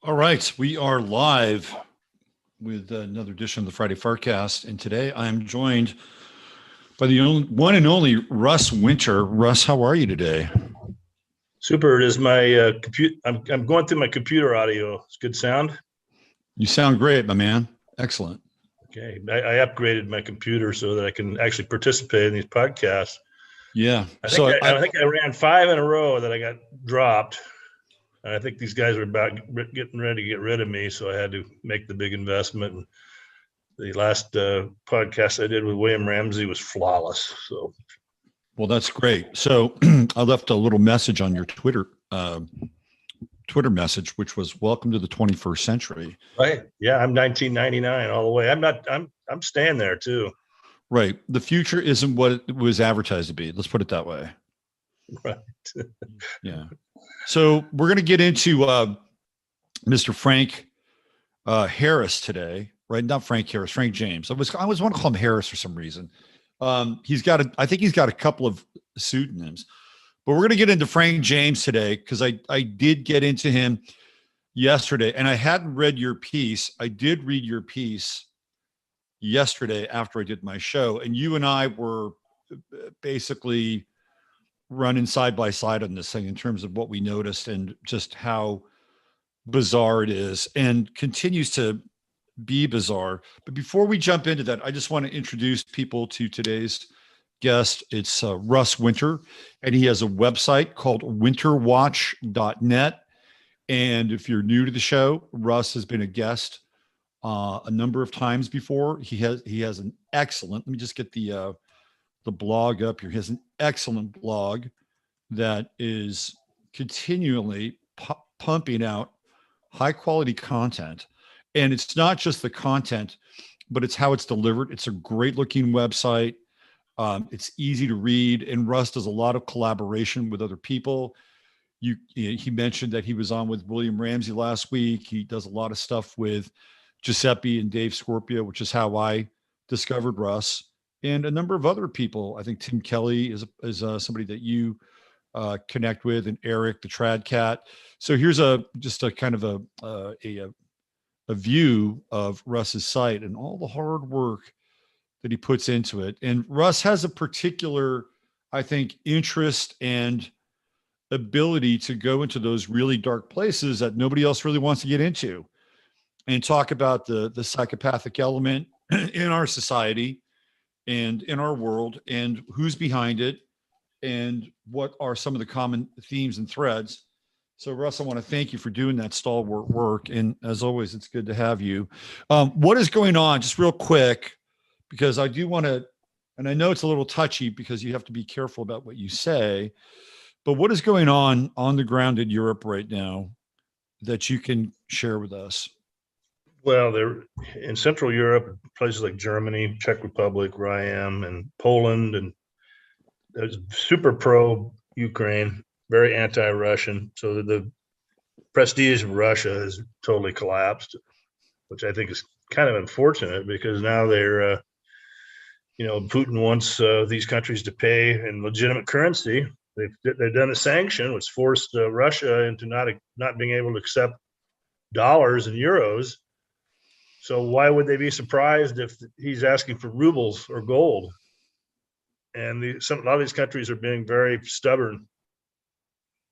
All right, we are live with another edition of the Friday FARcast, and today I am joined by the one and only Russ Winter. Russ, how are you today? Super. It is my compute. I'm going through my computer audio. It's good sound. You sound great, my man. Excellent. Okay. I upgraded my computer so that I can actually participate in these podcasts. Yeah. I think I ran 5 in a row that I got dropped. And I think these guys were about getting ready to get rid of me, so I had to make the big investment. And the last podcast I did with William Ramsey was flawless. So, well, that's great. So I left a little message on your Twitter message, which was "Welcome to the 21st century." Right? Yeah, I'm 1999 all the way. I'm staying there too. Right. The future isn't what it was advertised to be. Let's put it that way. Right. Yeah. So we're going to get into Mr. Frank Harris today, right? Not Frank Harris, Frank James. I always want to call him Harris for some reason. I think he's got a couple of pseudonyms, but we're going to get into Frank James today because I did get into him yesterday, and I hadn't read your piece. I did read your piece yesterday after I did my show, and you and I were basically running side by side on this thing in terms of what we noticed and just how bizarre it is and continues to be bizarre. But before we jump into that, I just want to introduce people to today's guest. It's Russ Winter, and he has a website called winterwatch.net. And if you're new to the show, Russ has been a guest a number of times before. He has an excellent, let me just get the blog up here. He has an excellent blog that is continually pumping out high quality content. And it's not just the content, but it's how it's delivered. It's a great looking website. It's easy to read. And Russ does a lot of collaboration with other people. He mentioned that he was on with William Ramsey last week. He does a lot of stuff with Giuseppe and Dave Scorpio, which is how I discovered Russ. And a number of other people. I think Tim Kelly is somebody that you connect with, and Eric, the Trad Cat. So here's just a kind of a view of Russ's site and all the hard work that he puts into it. And Russ has a particular, I think, interest and ability to go into those really dark places that nobody else really wants to get into, and talk about the psychopathic element in our society and in our world, and who's behind it, and what are some of the common themes and threads. So, Russ, I want to thank you for doing that stalwart work. And as always, it's good to have you. What is going on, just real quick, because I do want to, and I know it's a little touchy because you have to be careful about what you say, but what is going on the ground in Europe right now that you can share with us? Well, they're in Central Europe, places like Germany, Czech Republic, where I am, and Poland, and there's super pro Ukraine, very anti-Russian. So the prestige of Russia has totally collapsed, which I think is kind of unfortunate because now they're, Putin wants these countries to pay in legitimate currency. They've done a sanction which forced Russia into not being able to accept dollars and euros. So why would they be surprised if he's asking for rubles or gold? And a lot of these countries are being very stubborn.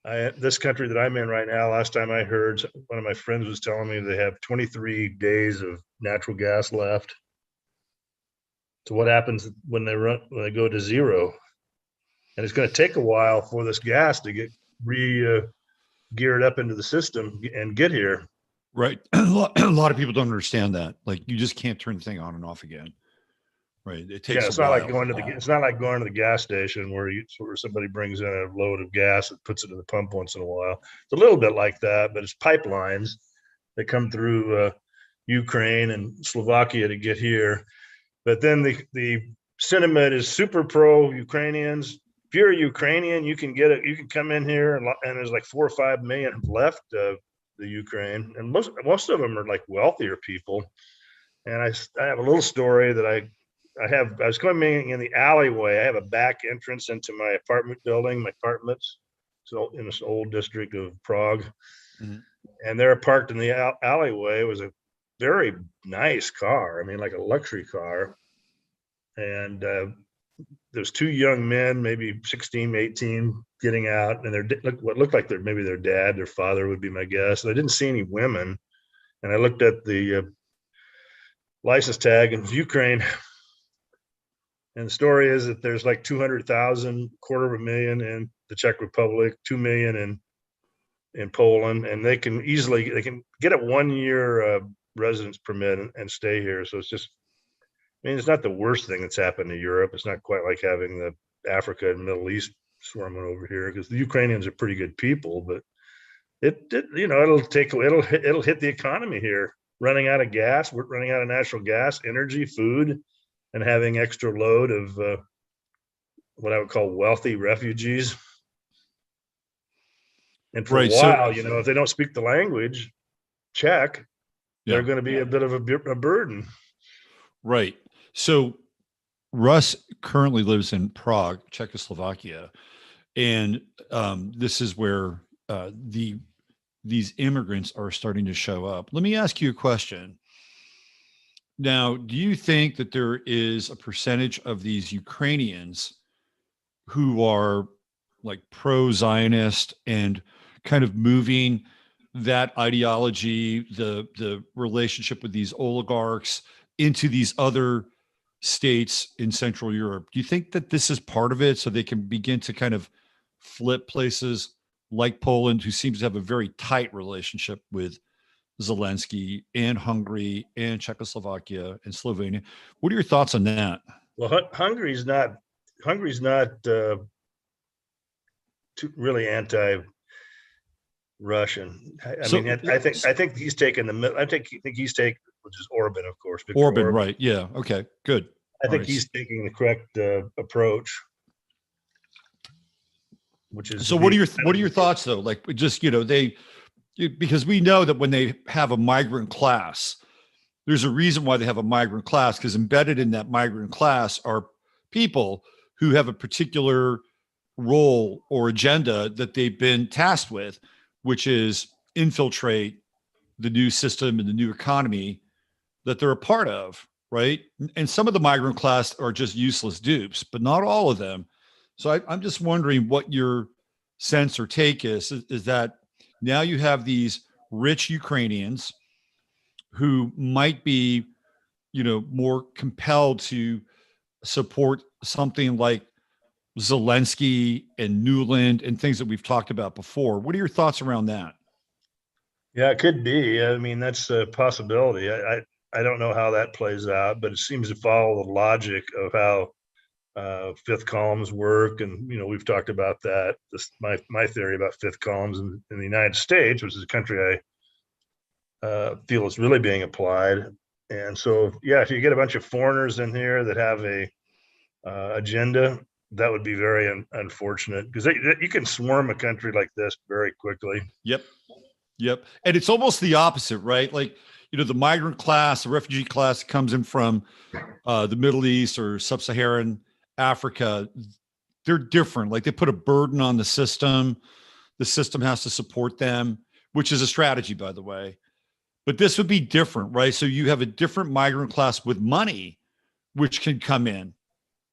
This country that I'm in right now, last time I heard, one of my friends was telling me they have 23 days of natural gas left. So what happens when they go to zero? And it's going to take a while for this gas to get geared up into the system and get here. Right. A lot of people don't understand that. Like, you just can't turn the thing on and off again. Right. It takes it's a while. Not like it's not like going to the gas station where somebody brings in a load of gas and puts it in the pump once in a while. It's a little bit like that, but it's pipelines that come through Ukraine and Slovakia to get here. But then the sentiment is super pro Ukrainians. If you're a Ukrainian, you can come in here, and there's like 4 or 5 million left of the Ukraine, and most of them are like wealthier people. And I have a little story that I was coming in the alleyway. I have a back entrance into my apartment building, my apartments. So in this old district of Prague. Mm-hmm. And there parked in the alleyway was a very nice car. I mean, like a luxury car. And there's two young men, maybe 16, 18, getting out, and what looked like maybe their dad, their father would be my guess. And I didn't see any women. And I looked at the license tag, and it was Ukraine. And the story is that there's like 200,000, $250,000 in the Czech Republic, 2 million in Poland, and they can get a 1-year residence permit and stay here. So it's just, I mean, it's not the worst thing that's happened to Europe. It's not quite like having the Africa and Middle East swarming over here, because the Ukrainians are pretty good people, but it'll hit the economy here. Running out of gas, we're running out of natural gas, energy, food, and having extra load of what I would call wealthy refugees. And for a while, if they don't speak the language, Czech, they're going to be a bit of a burden. Right. So Russ currently lives in Prague, Czechoslovakia, and this is where these immigrants are starting to show up. Let me ask you a question. Now, do you think that there is a percentage of these Ukrainians who are like pro-Zionist and kind of moving that ideology, the relationship with these oligarchs into these other states in Central Europe? Do you think that this is part of it, so they can begin to kind of flip places like Poland, who seems to have a very tight relationship with Zelensky, and Hungary and Czechoslovakia and Slovenia? What are your thoughts on that? Well, Hungary's not really anti-Russian. I think he's taken which is Orban, of course. Orban, right? Yeah. Okay. Good. I think he's taking the correct approach. Which is so. What are your thoughts though? Like, just because we know that when they have a migrant class, there's a reason why they have a migrant class, because embedded in that migrant class are people who have a particular role or agenda that they've been tasked with, which is infiltrate the new system and the new economy that they're a part of, right? And some of the migrant class are just useless dupes, but not all of them. So I'm just wondering what your sense or take is that now you have these rich Ukrainians who might be, more compelled to support something like Zelensky and Newland and things that we've talked about before. What are your thoughts around that? Yeah, it could be. I mean, that's a possibility. I don't know how that plays out, but it seems to follow the logic of how fifth columns work. And, we've talked about that. My theory about fifth columns in the United States, which is a country I feel is really being applied. And so, if you get a bunch of foreigners in here that have a agenda, that would be very unfortunate, because you can swarm a country like this very quickly. Yep. And it's almost the opposite, right? Like, the migrant class, the refugee class comes in from the Middle East or sub-Saharan Africa. They're different. Like, they put a burden on the system. The system has to support them, which is a strategy, by the way. But this would be different, right? So you have a different migrant class with money, which can come in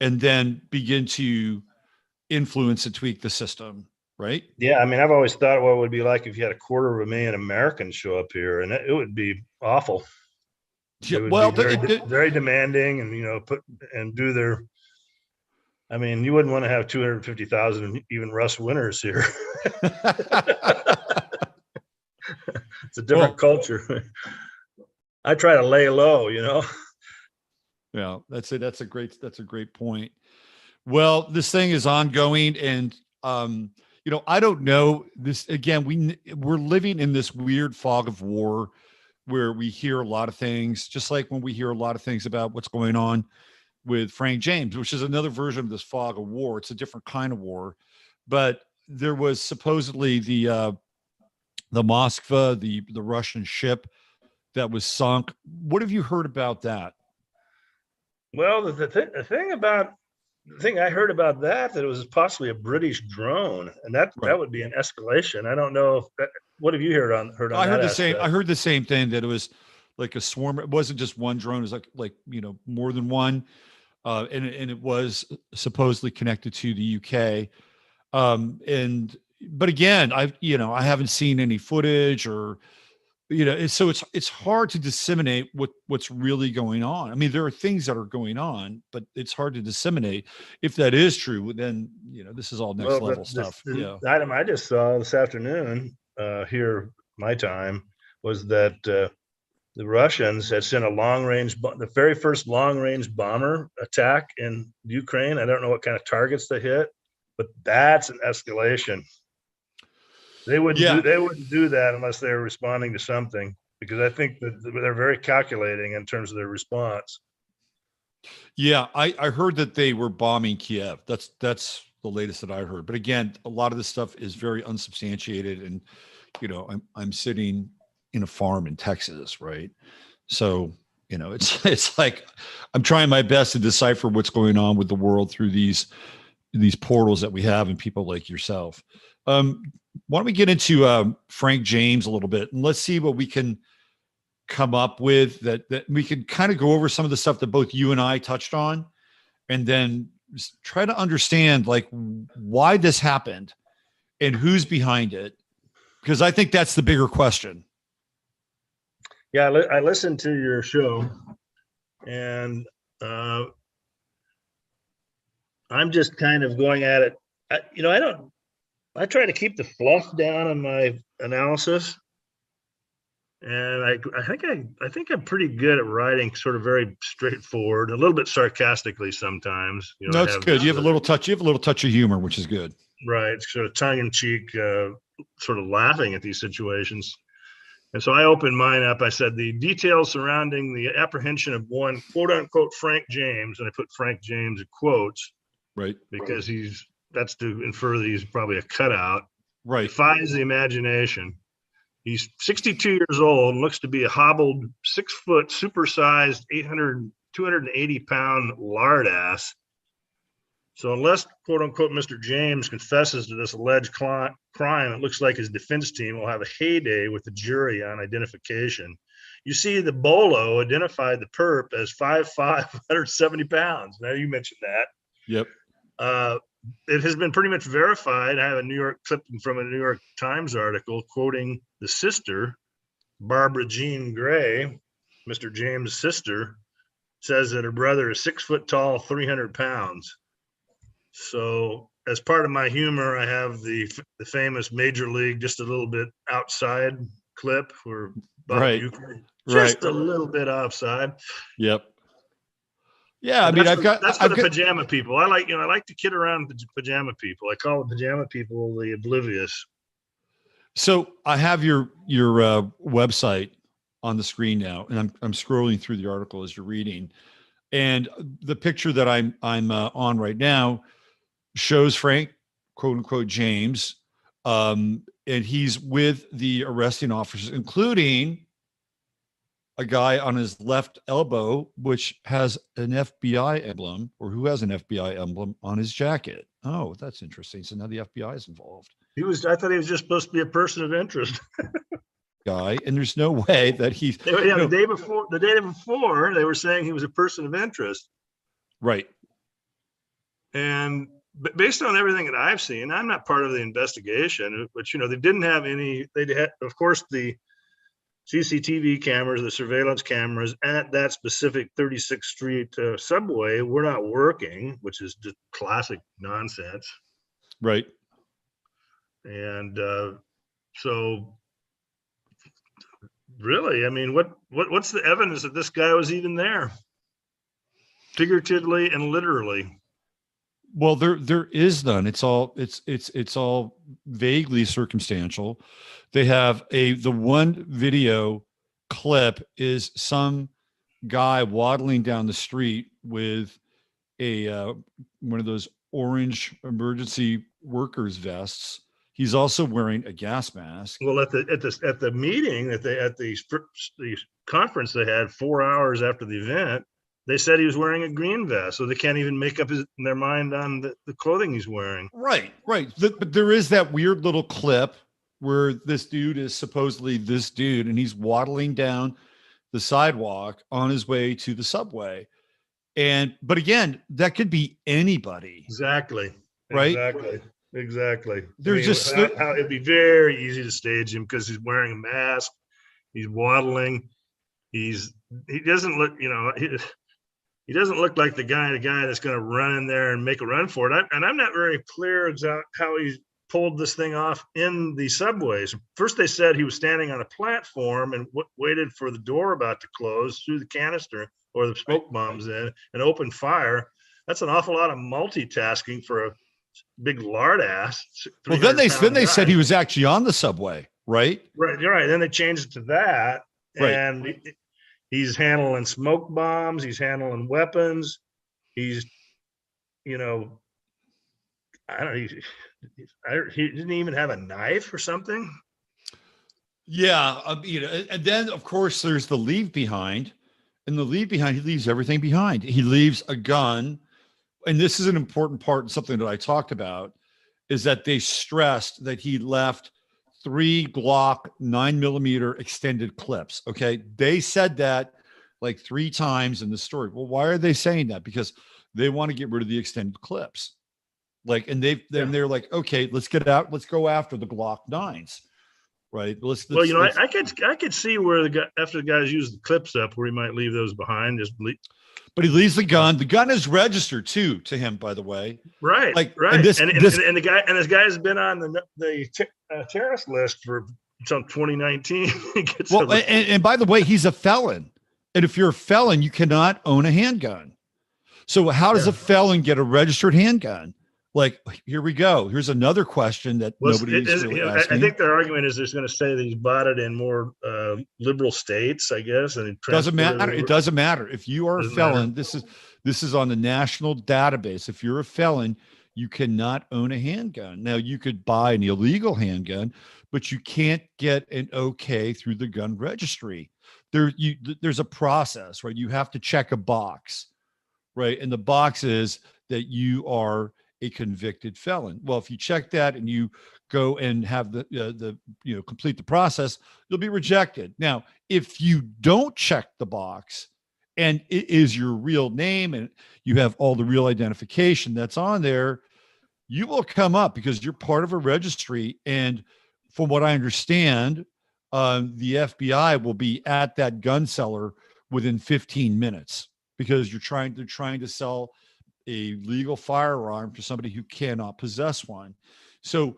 and then begin to influence and tweak the system, right? Yeah, I mean, I've always thought what it would be like if you had 250,000 Americans show up here, and it would be awful. Yeah, well, very demanding, and do their. I mean, you wouldn't want to have 250,000 even Russ Winters here. It's a different culture. I try to lay low, Yeah, that's it. That's a great point. Well, this thing is ongoing, and I don't know this. Again, we're living in this weird fog of war where we hear a lot of things, just like when we hear a lot of things about what's going on with Frank James, which is another version of this fog of war. It's a different kind of war, but there was supposedly the Moskva, the Russian ship that was sunk. What have you heard about that? Well, the thing I heard about that it was possibly a British drone, and that would be an escalation. I don't know if What have you heard on I heard that the same. aspect? I heard the same thing, that it was like a swarm. It wasn't just one drone. It was like more than one, and it was supposedly connected to the UK. But again, I haven't seen any footage, or so it's hard to disseminate what's really going on. I mean, there are things that are going on, but it's hard to disseminate. If that is true, then this is all next level stuff. The item I just saw this afternoon, here my time, was that the Russians had sent the very first long-range bomber attack in Ukraine. I don't know what kind of targets they hit, but that's an escalation. They wouldn't do that unless they were responding to something, because I think that they're very calculating in terms of their response. Yeah, I heard that they were bombing Kiev. That's the latest that I heard. But again, a lot of this stuff is very unsubstantiated, and I'm sitting in a farm in Texas, right? So it's like I'm trying my best to decipher what's going on with the world through these portals that we have, and people like yourself. Why don't we get into Frank James a little bit, and let's see what we can come up with, that we can kind of go over some of the stuff that both you and I touched on, and then try to understand like why this happened and who's behind it, because I think that's the bigger question. Yeah, I listened to your show, and I'm just kind of going at it. I try to keep the fluff down in my analysis, and I think I'm pretty good at writing sort of very straightforward, a little bit sarcastically sometimes. No, it's good. You have a little touch of humor, which is good. Right, sort of tongue in cheek, sort of laughing at these situations. And so I opened mine up. I said the details surrounding the apprehension of one quote unquote Frank James, and I put Frank James in quotes, right, because that's to infer that he's probably a cutout. Right. Defies the imagination. He's 62 years old and looks to be a hobbled 6 foot, supersized 280 pound lard ass. So unless quote unquote Mr. James confesses to this alleged crime, it looks like his defense team will have a heyday with the jury on identification. You see, the Bolo identified the perp as 5'5", 170 pounds. Now you mentioned that. Yep. It has been pretty much verified. I have a clipping from a New York Times article quoting the sister, Barbara Jean Gray, Mr. James' sister, says that her brother is 6 foot tall, 300 pounds. So as part of my humor, I have the famous Major League, just a little bit outside clip where Bob Uecker, just a little bit offside. Yep. Yeah, I mean, that's for the pajama people. I like to kid around with the pajama people. I call the pajama people the oblivious. So I have your website on the screen now, and I'm scrolling through the article as you're reading, and the picture that I'm on right now shows Frank, quote unquote, James, and he's with the arresting officers, including a guy on his left elbow, which has an FBI emblem, or who has an FBI emblem on his jacket. Oh, that's interesting. So now the FBI is involved. I thought he was just supposed to be a person of interest. Guy, and there's no way that he's. The day before, they were saying he was a person of interest. Right. And based on everything that I've seen, I'm not part of the investigation, but they didn't have any. They had, of course, the CCTV cameras, the surveillance cameras at that specific 36th Street subway were not working, which is just classic nonsense. Right. And so really, I mean, what's the evidence that this guy was even there? Figuratively and literally. Well, there is none. It's all vaguely circumstantial. They have the one video clip is some guy waddling down the street with a one of those orange emergency workers vests. He's also wearing a gas mask. Well, at the meeting at the conference they had 4 hours after the event, they said he was wearing a green vest, so they can't even make up their mind on the clothing he's wearing. Right. But there is that weird little clip where this dude is supposedly this dude, and he's waddling down the sidewalk on his way to the subway. But again, that could be anybody. Exactly. Right? Exactly. There's it'd be very easy to stage him because he's wearing a mask. He's waddling. He doesn't look, he doesn't look like the guy that's going to run in there and make a run for it. I'm not very clear exactly how he pulled this thing off in the subways. First, they said he was standing on a platform and waited for the door about to close, threw the canister or the smoke bombs in and opened fire. That's an awful lot of multitasking for a big lard ass. Well, then they said he was actually on the subway, right? Right. You're right. Then they changed it to that. Right. And he's handling smoke bombs. He's handling weapons. He's, I don't know. He didn't even have a knife or something. Yeah. And then of course there's the leave behind, and the leave behind, he leaves everything behind. He leaves a gun. And this is an important part and something that I talked about, is that they stressed that he left 3 Glock 9mm extended clips. Okay. They said that like 3 times in the story. Well, why are they saying that? Because they want to get rid of the extended clips. And they're like, okay, let's get out. Let's go after the Glock 9s. Right. I could see where after the guys use the clips up, where he might leave those behind. But he leaves the gun. The gun is registered to him, by the way. Right. Right. And this guy's been on the terrorist list for until 2019. Well, and by the way, he's a felon. And if you're a felon, you cannot own a handgun. So how does a felon get a registered handgun? Here we go. Here's another question that nobody's really asking. I think their argument is they're going to say that he's bought it in more liberal states, I guess. And it doesn't matter. It doesn't matter. If you are a felon, this is on the national database. If you're a felon, you cannot own a handgun. Now, you could buy an illegal handgun, but you can't get an okay through the gun registry. There's a process, right? You have to check a box, right? And the box is that you are a convicted felon. Well, if you check that and you go and have complete the process, you'll be rejected. Now, if you don't check the box and it is your real name and you have all the real identification that's on there, you will come up because you're part of a registry. And from what I understand, the FBI will be at that gun seller within 15 minutes because they're trying to sell a legal firearm to somebody who cannot possess one. So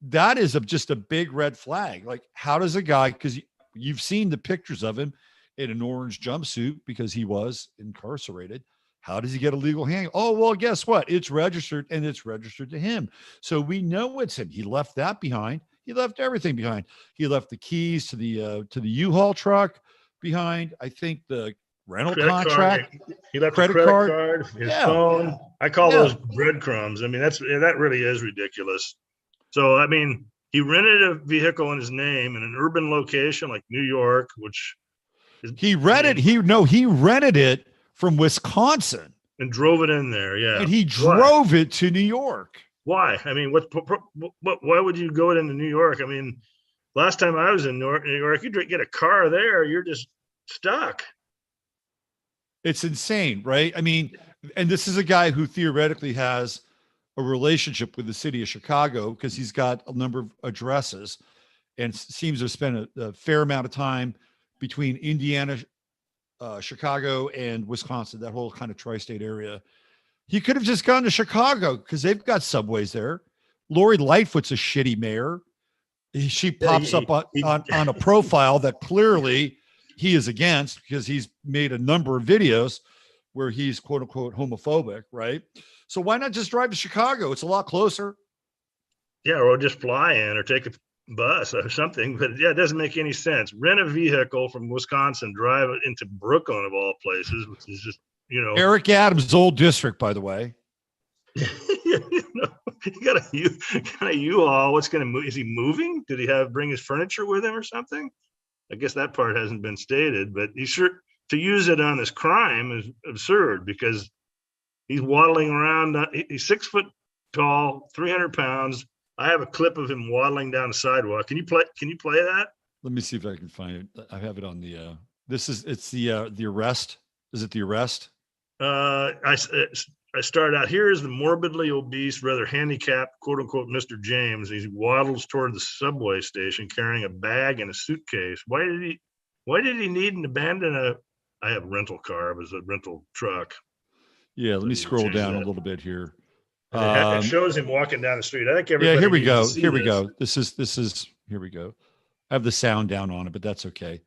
that is just a big red flag. How does a guy, because you've seen the pictures of him in an orange jumpsuit because he was incarcerated. How does he get a legal handgun? Oh, well, guess what? It's registered, and it's registered to him. So we know it's him. He left that behind. He left everything behind. He left the keys to the U-Haul truck behind. I think the rental contract. He left a credit card, his phone. I call those breadcrumbs. I mean, that really is ridiculous. So, I mean, he rented a vehicle in his name in an urban location like New York, which he rented it from Wisconsin and drove it in there. Yeah. And he drove it to New York. Why? I mean, why would you go into New York? I mean, last time I was in New York, you get a car there, you're just stuck. It's insane, right? I mean, and this is a guy who theoretically has a relationship with the city of Chicago because he's got a number of addresses and seems to have spent a fair amount of time between Indiana, Chicago, and Wisconsin, that whole kind of tri-state area. He could have just gone to Chicago because they've got subways there. Lori Lightfoot's a shitty mayor. She pops up on a profile that clearly he is against because he's made a number of videos where he's quote unquote homophobic, right? So why not just drive to Chicago? It's a lot closer. Yeah, or just fly in or take a bus or something. But yeah, it doesn't make any sense. Rent a vehicle from Wisconsin, drive it into Brooklyn of all places, which is just, Eric Adams' old district, by the way. He got a U-Haul. What's going to move? Is he moving? Did he bring his furniture with him or something? I guess that part hasn't been stated, but to use it on this crime is absurd because he's waddling around. He's 6 foot tall, 300 pounds, I have a clip of him waddling down the sidewalk. Can you play that? Let me see if I can find it. I have it on the. It's the arrest. Is it the arrest? I started out, here is the morbidly obese, rather handicapped, quote unquote, Mr. James. He waddles toward the subway station carrying a bag and a suitcase. Why did he need an abandon I have a rental car. It was a rental truck. Yeah, let me scroll down a little bit here. It shows him walking down the street. I think everybody. Yeah, here we go. Here we go. This is here we go. I have the sound down on it, but that's okay.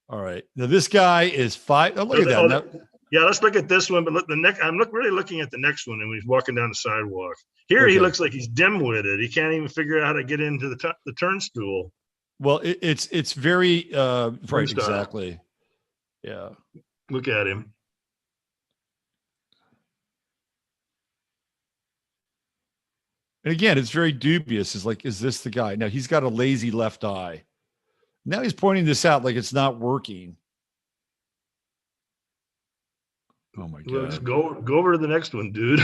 All right. Now this guy is five. Oh, look at that. Yeah, let's look at this one. But look, I'm really looking at the next one, and when he's walking down the sidewalk. Here, he looks like he's dim-witted. He can't even figure out how to get into the turnstile. Well, it's very right, exactly. Yeah. Look at him. And again, it's very dubious. It's like, is this the guy? Now he's got a lazy left eye. Now he's pointing this out like it's not working. Oh my God. Let's go over to the next one, dude.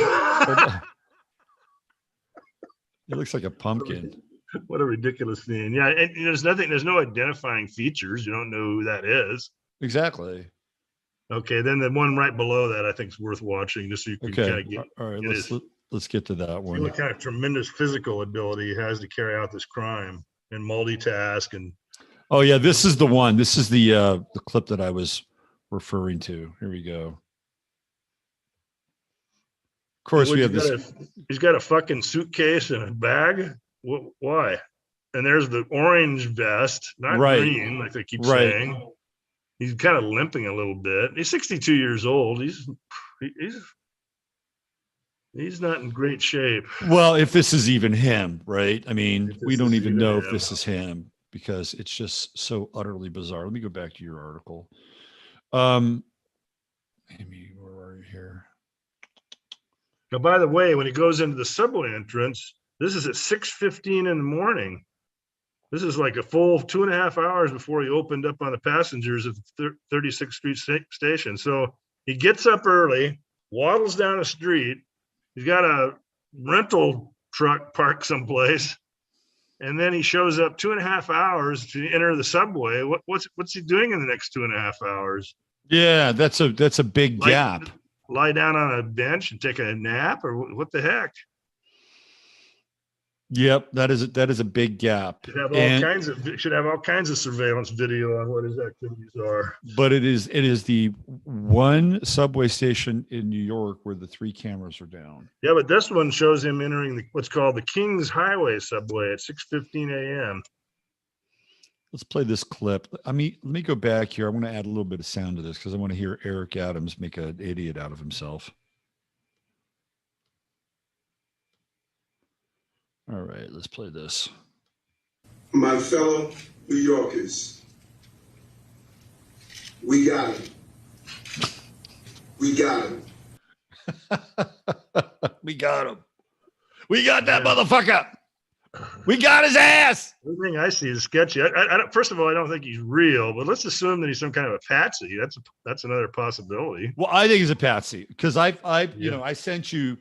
He looks like a pumpkin. What a ridiculous thing. Yeah. And there's no identifying features. You don't know who that is. Exactly. Okay. Then the one right below that I think is worth watching, just so you can kind of get. All right. Let's get to that one. What kind of tremendous physical ability he has to carry out this crime and multitask and. Oh yeah, this is the one. This is the clip that I was referring to. Here we go. Of course, we have this. He's got a fucking suitcase and a bag. Why? And there's the orange vest, not green, like they keep saying. He's kind of limping a little bit. He's 62 years old. He's not in great shape. Well, if this is even him, right? I mean, we don't even know if this is him because it's just so utterly bizarre. Let me go back to your article. Amy, where are you here? Now, by the way, when he goes into the subway entrance, this is at 6:15 in the morning. This is like a full 2.5 hours before he opened up on the passengers at the 36th Street station. So he gets up early, waddles down the street. He's got a rental truck parked someplace, and then he shows up 2.5 hours to enter the subway. What's he doing in the next 2.5 hours? Yeah, that's a big gap. Lie down on a bench and take a nap, or what the heck? Yep, that is a big gap. Should have all kinds of surveillance video on what his activities are. But it is the one subway station in New York where the 3 cameras are down. Yeah, but this one shows him entering what's called the Kings Highway subway at 6:15 a.m. Let's play this clip. Let me go back here. I want to add a little bit of sound to this because I want to hear Eric Adams make an idiot out of himself. All right, let's play this. My fellow New Yorkers, we got him. We got him. We got him. We got that motherfucker. We got his ass. Everything I see is sketchy. First of all, I don't think he's real, but let's assume that he's some kind of a patsy. That's another possibility. Well, I think he's a patsy because I sent you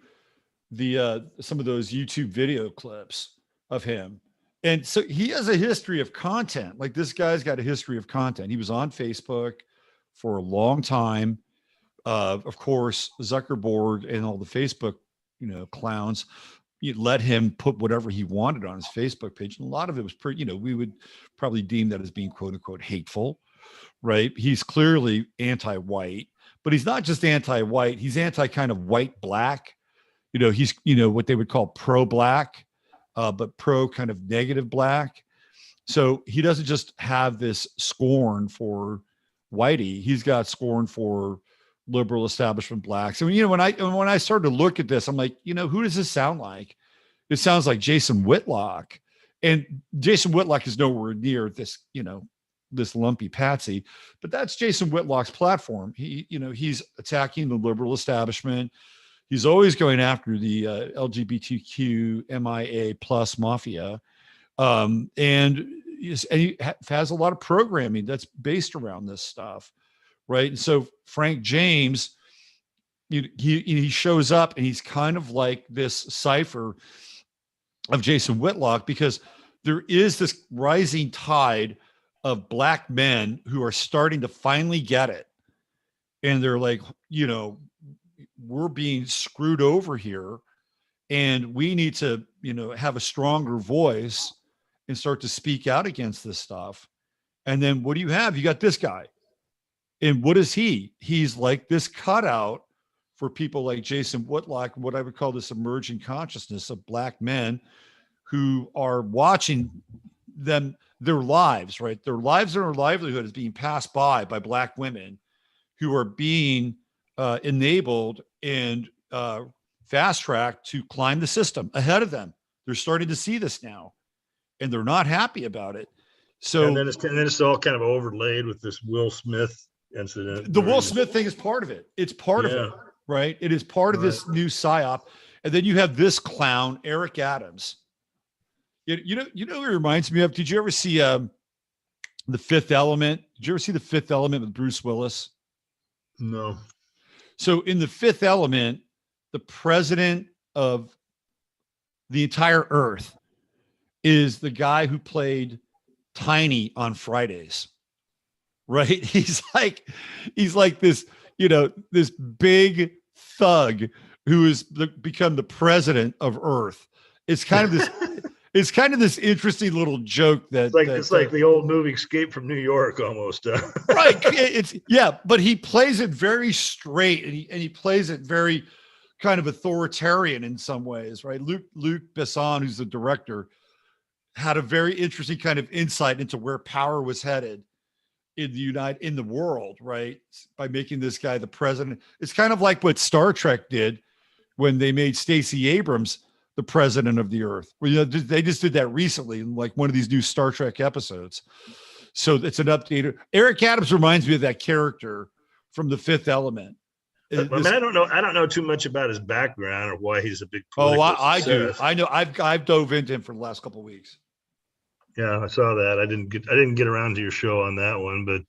the some of those YouTube video clips of him, and so he has a history of content. Like this guy's got a history of content. He was on Facebook for a long time. Of course, Zuckerberg and all the Facebook clowns. You let him put whatever he wanted on his Facebook page. And a lot of it was pretty, we would probably deem that as being quote unquote hateful, right? He's clearly anti-white, but he's not just anti-white. He's anti kind of white black. He's, what they would call pro-black, but pro kind of negative black. So he doesn't just have this scorn for whitey. He's got scorn for liberal establishment blacks. And when I started to look at this, I'm like, who does this sound like? It sounds like Jason Whitlock, and Jason Whitlock is nowhere near this, this lumpy patsy, but that's Jason Whitlock's platform. He's attacking the liberal establishment. He's always going after the LGBTQ MIA plus mafia. And he has a lot of programming that's based around this stuff. Right. And so Frank James, he shows up and he's kind of like this cipher of Jason Whitlock, because there is this rising tide of black men who are starting to finally get it. And they're like, we're being screwed over here, and we need to, have a stronger voice and start to speak out against this stuff. And then what do you have? You got this guy. And what is he? He's like this cutout for people like Jason Whitlock, what I would call this emerging consciousness of black men who are watching their lives, right? Their lives and their livelihood is being passed by black women who are being enabled and fast tracked to climb the system ahead of them. They're starting to see this now, and they're not happy about it. So and then it's all kind of overlaid with this Will Smith incident. The Will Smith thing is part of it. It's part of it, right? It is part of this new psyop. And then you have this clown, Eric Adams. You know who it reminds me of? Did you ever see The Fifth Element? Did you ever see The Fifth Element with Bruce Willis? No. So in The Fifth Element, the president of the entire earth is the guy who played Tiny on Fridays, right? He's like this, this big thug who has become the president of Earth. It's kind of this, it's kind of this interesting little joke that it's like the old movie Escape from New York almost. Right. But he plays it very straight, and he plays it very kind of authoritarian in some ways, right? Luc Besson, who's the director, had a very interesting kind of insight into where power was headed in the world, right? By making this guy the president. It's kind of like what Star Trek did when they made Stacey Abrams the president of the earth. Well, they just did that recently in like one of these new Star Trek episodes. So it's an update. Eric Adams reminds me of that character from The Fifth Element. I don't know too much about his background or why he's a big political I do. success. I know. I've dove into him for the last couple of weeks. Yeah, I saw that. I didn't get around to your show on that one, but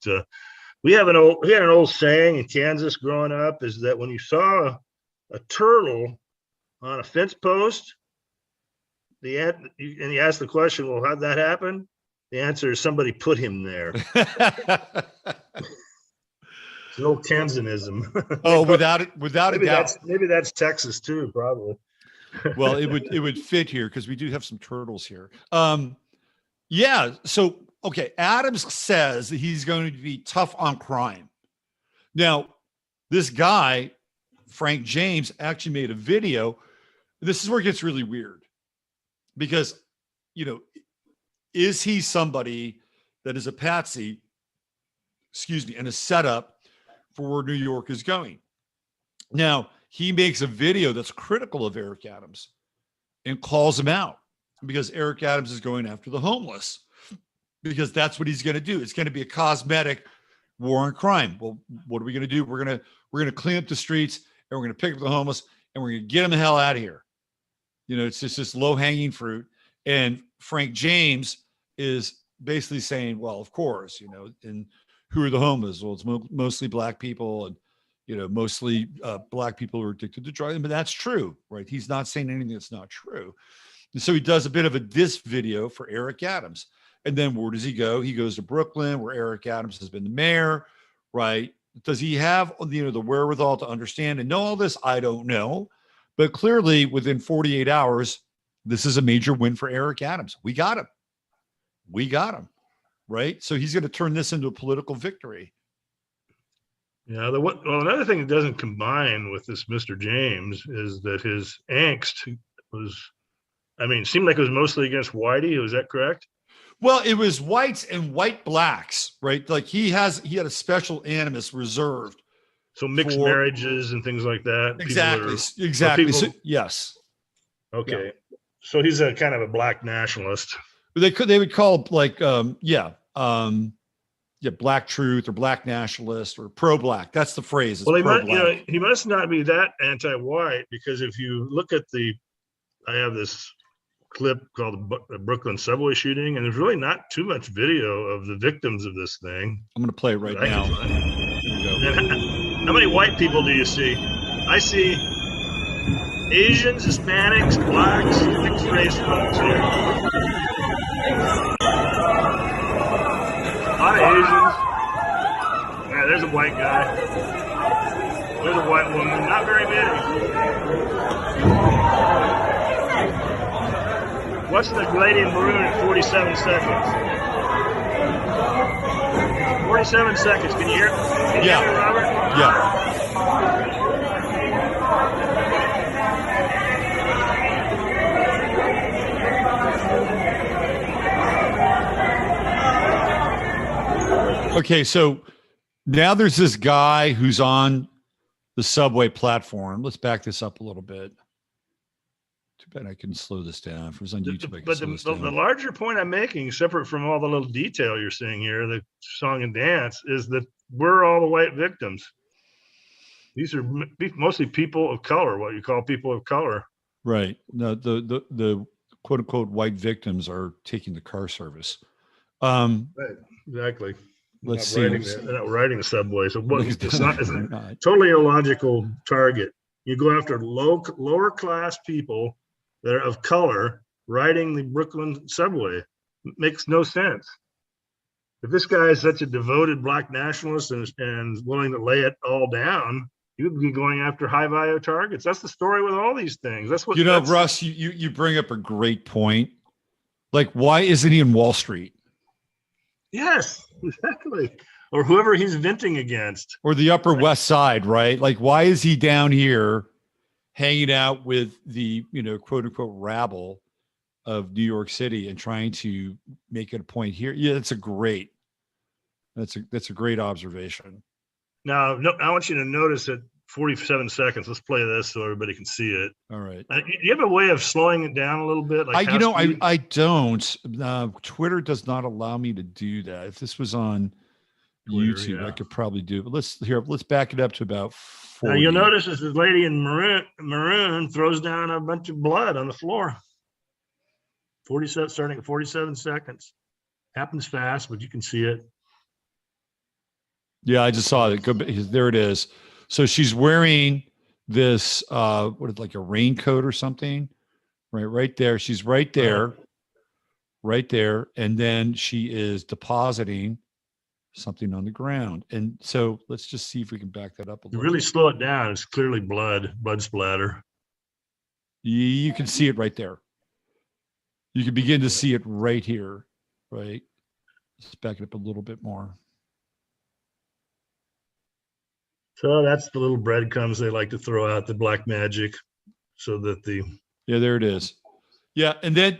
we had an old saying in Kansas growing up, is that when you saw a turtle on a fence post, and you ask the question, well, how'd that happen? The answer is somebody put him there. It's an old Kansanism. Oh, without a doubt. Maybe that's Texas too, probably. Well, it would fit here because we do have some turtles here. Yeah. So, okay. Adams says that he's going to be tough on crime. Now, this guy, Frank James, actually made a video. This is where it gets really weird because, is he somebody that is a patsy, and a setup for where New York is going? Now, he makes a video that's critical of Eric Adams and calls him out because Eric Adams is going after the homeless, because that's what he's going to do. It's going to be a cosmetic war on crime. Well, what are we going to do? We're going to clean up the streets, and we're going to pick up the homeless, and we're going to get them the hell out of here. It's just this low hanging fruit. And Frank James is basically saying, well, of course, and who are the homeless? Well, it's mostly black people, and mostly black people who are addicted to drugs. But that's true, right? He's not saying anything that's not true. And so he does a bit of a diss video for Eric Adams. And then where does he go? He goes to Brooklyn, where Eric Adams has been the mayor, right? Does he have the wherewithal to understand and know all this? I don't know. But clearly within 48 hours, this is a major win for Eric Adams. We got him. Right? So he's going to turn this into a political victory. Yeah. Another thing that doesn't combine with this Mr. James is that his angst seemed like it was mostly against Whitey. Was that correct? Well, it was whites and white blacks, right? Like he had a special animus reserved. So mixed marriages and things like that. Exactly. So, yes. Okay. Yeah. So he's a kind of a black nationalist. They would call like black truth or black nationalist or pro-black. That's the phrase. Well, he must not be that anti-white, because if you look at I have this clip called the Brooklyn subway shooting, and there's really not too much video of the victims of this thing. I'm going to play it right now. Here we go. And how many white people do you see? I see Asians, Hispanics, blacks, mixed race folks here. A lot of Asians. Yeah, there's a white guy. There's a white woman. Not very many. What's the lady in maroon at 47 seconds? 47 seconds. Can you hear? Can you hear me, Robert? Yeah. Okay, so now there's this guy who's on the subway platform. Let's back this up a little bit. Too bad I can slow this down. If it was on YouTube, I can slow this down. The larger point I'm making, separate from all the little detail you're seeing here, the song and dance, is that we're all the white victims. These are mostly people of color, what you call people of color. Right. No, the quote unquote white victims are taking the car service. Right. Exactly. Let's see. They're not riding the subway. So it's not a totally illogical target. You go after lower class people that are of color riding the Brooklyn subway. It makes no sense. If this guy is such a devoted black nationalist and willing to lay it all down, he would be going after high value targets. That's the story with all these things. That's what Russ, you bring up a great point. Like, why isn't he in Wall Street? Yes, exactly. Or whoever he's venting against. Or the Upper West Side, right? Like, why is he down here hanging out with the, quote unquote rabble of New York City and trying to make it a point here? Yeah, that's a great observation. Now, I want you to notice at 47 seconds. Let's play this so everybody can see it. All right. Do you have a way of slowing it down a little bit? Like I don't. Twitter does not allow me to do that. If this was on Twitter, YouTube, I could probably do it. But let's back it up to about 40. Now you'll notice this lady in maroon throws down a bunch of blood on the floor. 47, starting at 47 seconds. Happens fast, but you can see it. Yeah, I just saw it. There it is. So she's wearing this, like a raincoat or something, right there. She's right there. And then she is depositing something on the ground. And so let's just see if we can back that up a little. Really slow it down. It's clearly blood splatter. You can see it right there. You can begin to see it right here, right? Let's back it up a little bit more. So that's the little breadcrumbs they like to throw out, the black magic, so that yeah, there it is. Yeah, and then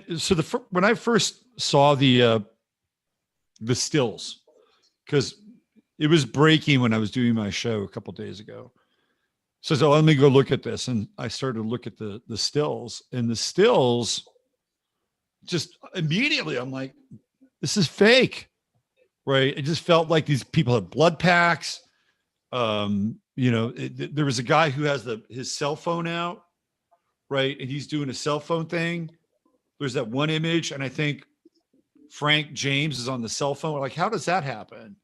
when I first saw the stills, because it was breaking when I was doing my show a couple of days ago. So let me go look at this, and I started to look at the stills, and the stills, just immediately I'm like, this is fake, right? It just felt like these people had blood packs. There was a guy who has his cell phone out, right? And he's doing a cell phone thing. There's that one image, and I think Frank James is on the cell phone. Like, how does that happen?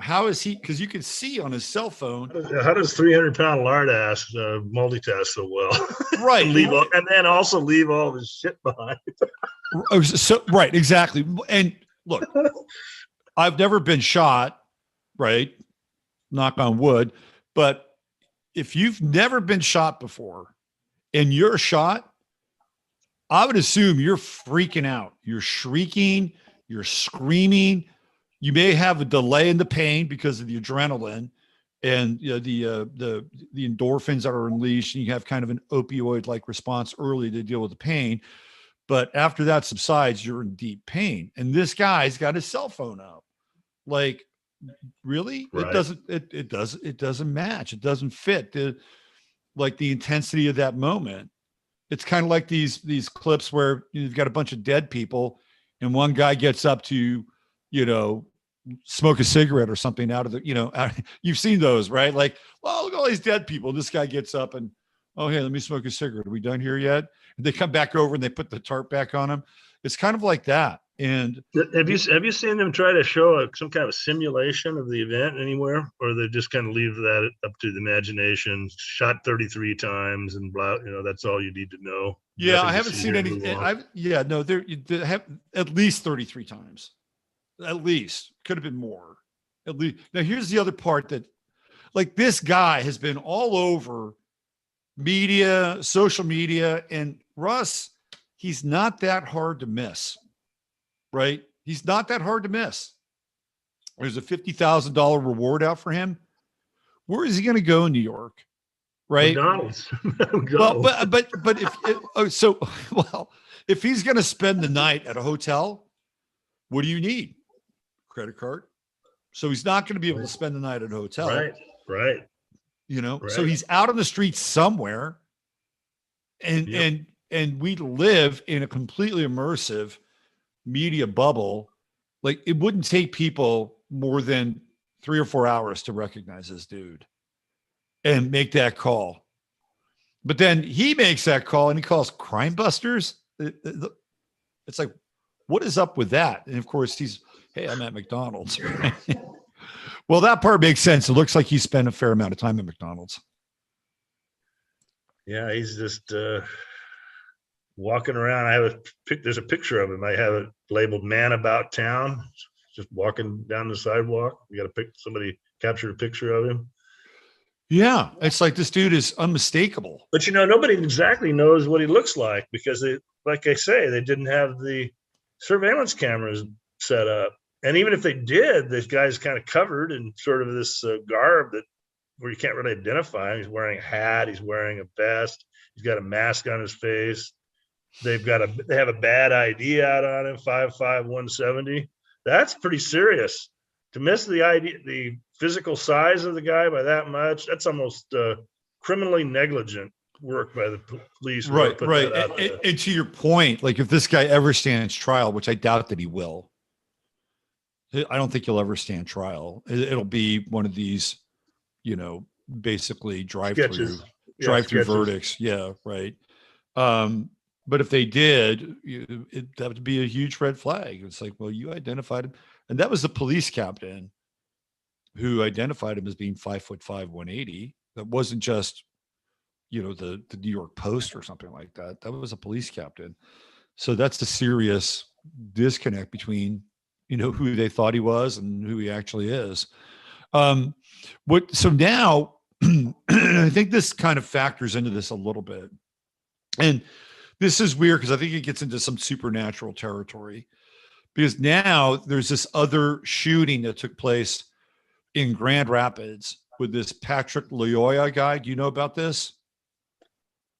How is he? Because you can see on his cell phone. How does 300-pound lard ass multitask so well? Right. and then also leave all his shit behind. So right, exactly. And look, I've never been shot, right? Knock on wood. But if you've never been shot before and you're shot, I would assume you're freaking out. You're shrieking, you're screaming. You may have a delay in the pain because of the adrenaline and the endorphins that are unleashed, and you have kind of an opioid-like response early to deal with the pain. But after that subsides, you're in deep pain. And this guy's got his cell phone up. Like, really? Right. It doesn't match. It doesn't fit the intensity of that moment. It's kind of like these clips where you've got a bunch of dead people and one guy gets up to, smoke a cigarette or something out of the, you've seen those, right? Like, well, look at all these dead people. This guy gets up and, oh, hey, let me smoke a cigarette. Are we done here yet? And they come back over and they put the tarp back on him. It's kind of like that. And Have you seen them try to show some kind of simulation of the event anywhere, or they just kind of leave that up to the imagination? Shot 33 times and blah. That's all you need to know. yeah, Nothing I to haven't see seen here, any. move on. No, they have at least 33 times. At least could have been more. At least. Now here's the other part that, like, this guy has been all over media, social media, and Russ, he's not that hard to miss, right? He's not that hard to miss. There's a $50,000 reward out for him. Where is he going to go in New York? Right. McDonald's. Well, but if he's going to spend the night at a hotel, what do you need? Credit card. So he's not going to be able to spend the night at a hotel. Right. So he's out on the street somewhere. And we live in a completely immersive media bubble. Like, it wouldn't take people more than 3 or 4 hours to recognize this dude and make that call. But then he makes that call and he calls Crime Busters. It's like, what is up with that? And of course hey, I'm at McDonald's. Well, that part makes sense. It looks like he spent a fair amount of time at McDonald's. Yeah, he's just walking around. There's a picture of him. I have it labeled "Man About Town." Just walking down the sidewalk. We got somebody captured a picture of him. Yeah, it's like this dude is unmistakable. But nobody exactly knows what he looks like because like I say, they didn't have the surveillance cameras set up. And even if they did, this guy's kind of covered in sort of this garb where you can't really identify him. He's wearing a hat. He's wearing a vest. He's got a mask on his face. They have a bad ID out on him, 5'5", 170. That's pretty serious. To miss the physical size of the guy by that much, that's almost criminally negligent work by the police. Right. And to your point, like, if this guy ever stands trial, which I doubt that he will, I don't think he'll ever stand trial. It'll be one of these, basically drive-through verdicts. Yeah. Right. But if they did, that would be a huge red flag. It's like, well, you identified him. And that was the police captain who identified him as being 5'5", 180. That wasn't just, the New York Post or something like that. That was a police captain. So that's the serious disconnect between, who they thought he was and who he actually is. So now I think this kind of factors into this a little bit. And this is weird because I think it gets into some supernatural territory, because now there's this other shooting that took place in Grand Rapids with this Patrick Loyola guy. Do you know about this?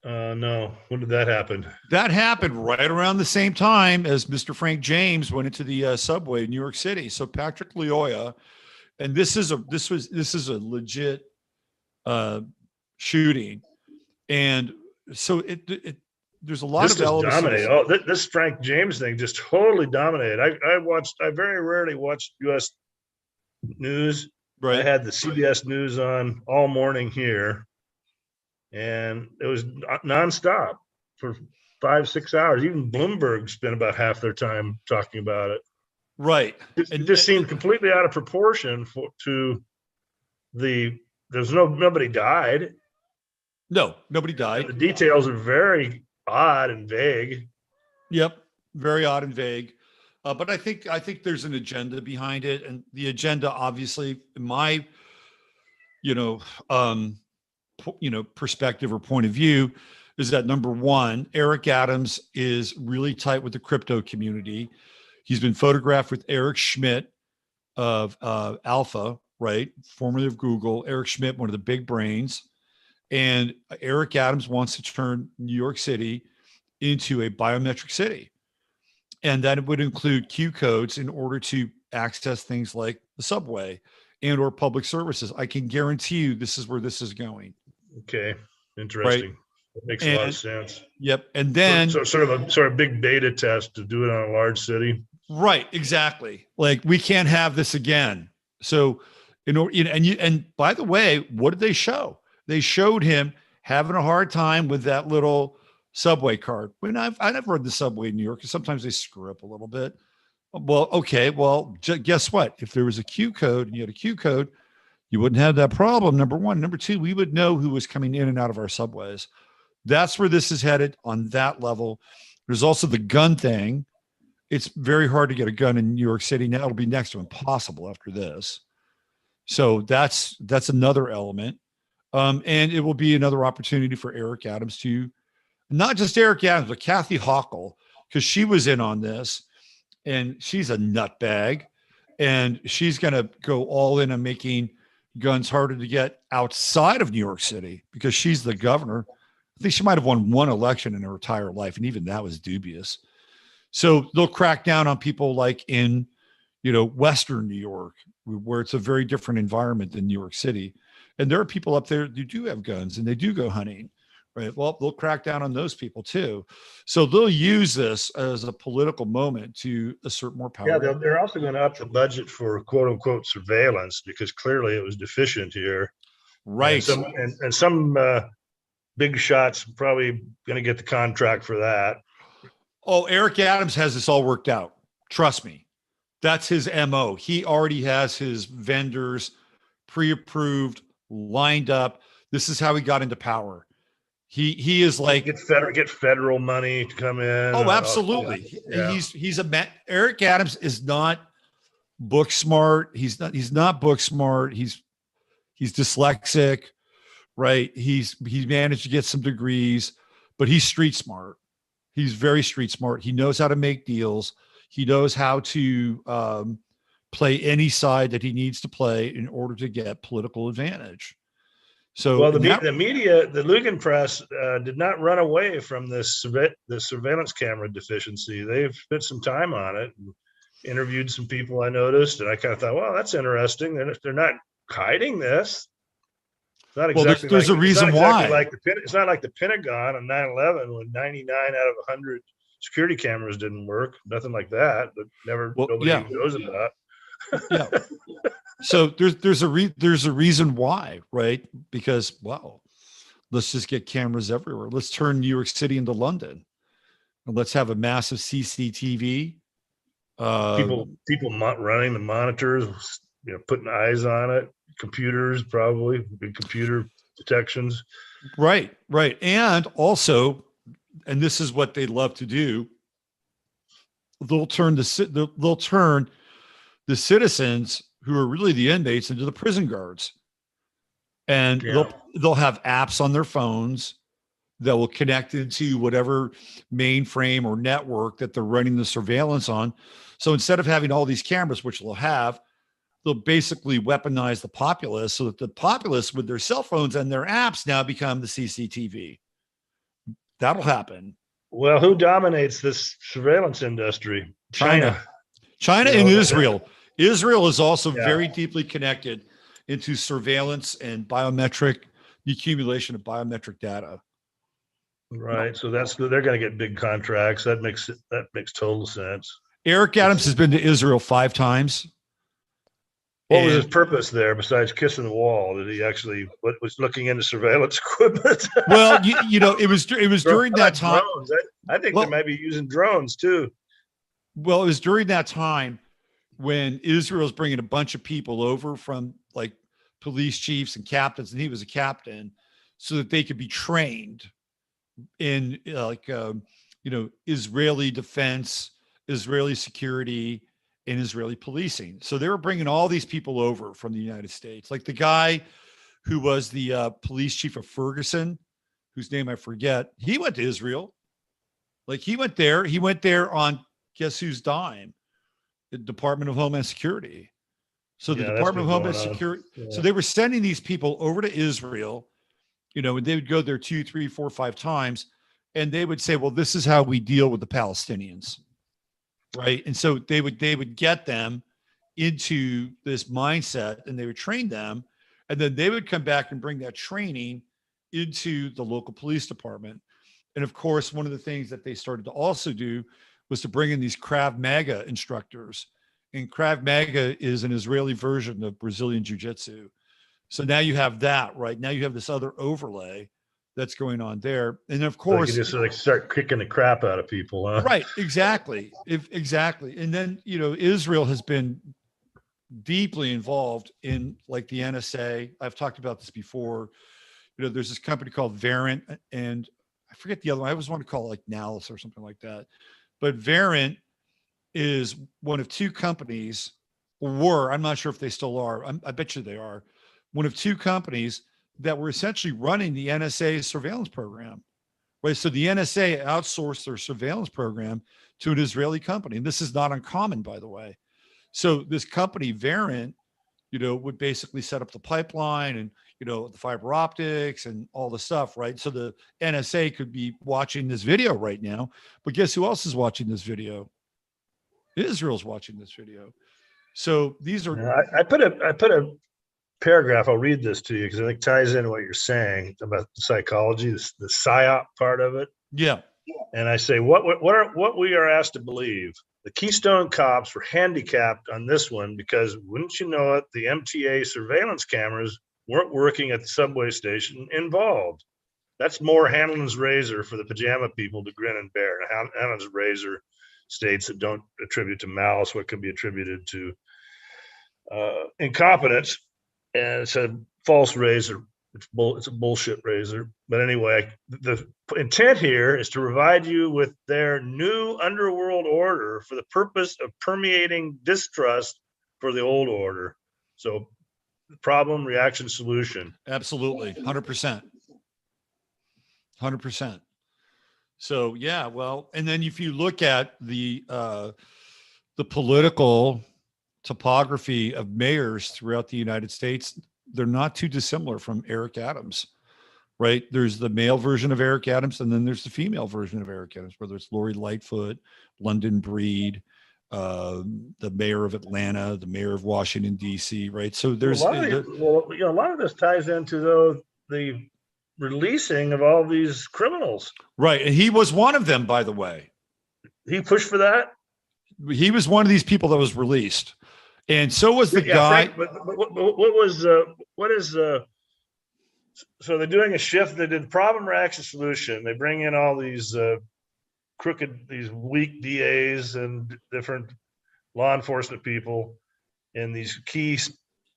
No. When did that happen? That happened right around the same time as Mr. Frank James went into the subway in New York City. So Patrick Loyola, and this is a legit shooting, and so there's a lot of elements. Dominated. Oh, this Frank James thing just totally dominated. I very rarely watched U.S. news. Right. I had the CBS News on all morning here, and it was nonstop for 5-6 hours. Even Bloomberg spent about half their time talking about it. Right. It just seemed completely out of proportion nobody died. No, nobody died. And the details are very odd and vague. Yep. Very odd and vague. But I think there's an agenda behind it. And the agenda, obviously, in my, perspective or point of view, is that, number one, Eric Adams is really tight with the crypto community. He's been photographed with Eric Schmidt of Alpha, right? Formerly of Google. Eric Schmidt, one of the big brains. And Eric Adams wants to turn New York City into a biometric city. And that would include Q codes in order to access things like the subway and or public services. I can guarantee you this is where this is going. Okay. Interesting. Right? That makes a lot of sense. Yep. And then sort of a big beta test to do it on a large city. Right. Exactly. Like, we can't have this again. So, and by the way, what did they show? They showed him having a hard time with that little subway card. When I never rode the subway in New York, because sometimes they screw up a little bit. Well, okay. Well, guess what? If there was a Q code and you had a Q code, you wouldn't have that problem. Number one. Number two, we would know who was coming in and out of our subways. That's where this is headed on that level. There's also the gun thing. It's very hard to get a gun in New York City now. It'll be next to impossible after this. So that's another element. And it will be another opportunity for Eric Adams to, not just Eric Adams, but Kathy Hochul, because she was in on this and she's a nutbag and she's going to go all in on making guns harder to get outside of New York City because she's the governor. I think she might have won one election in her entire life. And even that was dubious. So they'll crack down on people like in, Western New York, where it's a very different environment than New York City. And there are people up there who do have guns and they do go hunting, right? Well, they'll crack down on those people too. So they'll use this as a political moment to assert more power. Yeah, they're also going to up the budget for quote unquote surveillance because clearly it was deficient here. Right. And some big shots probably going to get the contract for that. Oh, Eric Adams has this all worked out. Trust me. That's his MO. He already has his vendors pre-approved, lined up. This is how he got into power. He is like get federal money to come in. Oh, absolutely. Yeah. Eric Adams is not book smart. He's not book smart. He's dyslexic, right? He's managed to get some degrees, but he's street smart. He's very street smart. He knows how to make deals. He knows how to play any side that he needs to play in order to get political advantage. So, well, the media, the Lugan press, did not run away from the surveillance camera deficiency. They've spent some time on it, and interviewed some people I noticed, and I kind of thought, well, that's interesting. They're not hiding this. It's not exactly. There's a reason why. It's not like the Pentagon on 9/11 when 99 out of 100 security cameras didn't work. Nothing like that. But nobody knows about. Yeah. So there's a reason why, right? Because let's just get cameras everywhere. Let's turn New York City into London, and let's have a massive CCTV. People running the monitors, putting eyes on it. Computers, probably big computer detections. Right. And also, and this is what they love to do. They'll turn the citizens who are really the inmates into the prison guards, and they'll have apps on their phones that will connect into whatever mainframe or network that they're running the surveillance on. So instead of having all these cameras, which they'll basically weaponize the populace so that the populace with their cell phones and their apps now become the CCTV. That'll happen. Well, who dominates this surveillance industry? China and Israel. Israel is also very deeply connected into surveillance and the accumulation of biometric data. Right. So they're going to get big contracts. That makes total sense. Eric Adams has been to Israel 5 times. What was his purpose there besides kissing the wall? Did he actually was looking into surveillance equipment? Well, it was during that time. Drones. I think they might be using drones too. Well, it was during that time when Israel's bringing a bunch of people over from like police chiefs and captains, and he was a captain, so that they could be trained in Israeli defense, Israeli security, and Israeli policing. So they were bringing all these people over from the United States, like the guy who was the police chief of Ferguson, whose name I forget. He went to Israel. Like he went there on guess whose dime? The Department of Homeland Security. So the Department of Homeland Security. Yeah. So they were sending these people over to Israel, and they would go there 2, 3, 4, 5 times. And they would say, well, this is how we deal with the Palestinians. Right. And so they would get them into this mindset and they would train them. And then they would come back and bring that training into the local police department. And of course, one of the things that they started to also do was to bring in these Krav Maga instructors. And Krav Maga is an Israeli version of Brazilian Jiu-Jitsu. So now you have that, right? Now you have this other overlay that's going on there. And of So course, you just like start kicking the crap out of people, huh? right, exactly. Exactly. And then, Israel has been deeply involved in like the NSA. I've talked about this before. There's this company called Verint, and I forget the other one. I always want to call it like Nalus or something like that. But Verint is one of two companies, I'm not sure if they still are. I bet you they are one of two companies that were essentially running the NSA's surveillance program. Right. So the NSA outsourced their surveillance program to an Israeli company. And this is not uncommon, by the way. So this company, Verint, would basically set up the pipeline and, the fiber optics and all the stuff, right? So the NSA could be watching this video right now, but guess who else is watching this video? Israel's watching this video. So these are. Yeah, I put a paragraph. I'll read this to you because I think it ties into what you're saying about the psychology, the psyop part of it. Yeah. And I say, what we are asked to believe. The Keystone cops were handicapped on this one because, wouldn't you know it, the MTA surveillance cameras weren't working at the subway station involved. That's more Hanlon's razor for the pajama people to grin and bear. Hanlon's razor states that don't attribute to malice what could be attributed to incompetence, and it's a false razor. It's a bullshit razor. But anyway, the intent here is to provide you with their new underworld order for the purpose of permeating distrust for the old order. So problem, reaction, solution. Absolutely. 100%. 100%. So, yeah, well, and then if you look at the political topography of mayors throughout the United States, they're not too dissimilar from Eric Adams, right? There's the male version of Eric Adams, and then there's the female version of Eric Adams, whether it's Lori Lightfoot, London Breed, the mayor of Atlanta, the mayor of Washington, D.C., right? So there's a lot of this ties into the releasing of all these criminals. Right. And he was one of them, by the way. He pushed for that? He was one of these people that was released. And so was the guy. Frank, so they're doing a shift. They did problem, reaction, solution. They bring in all these these weak DAs and different law enforcement people in these key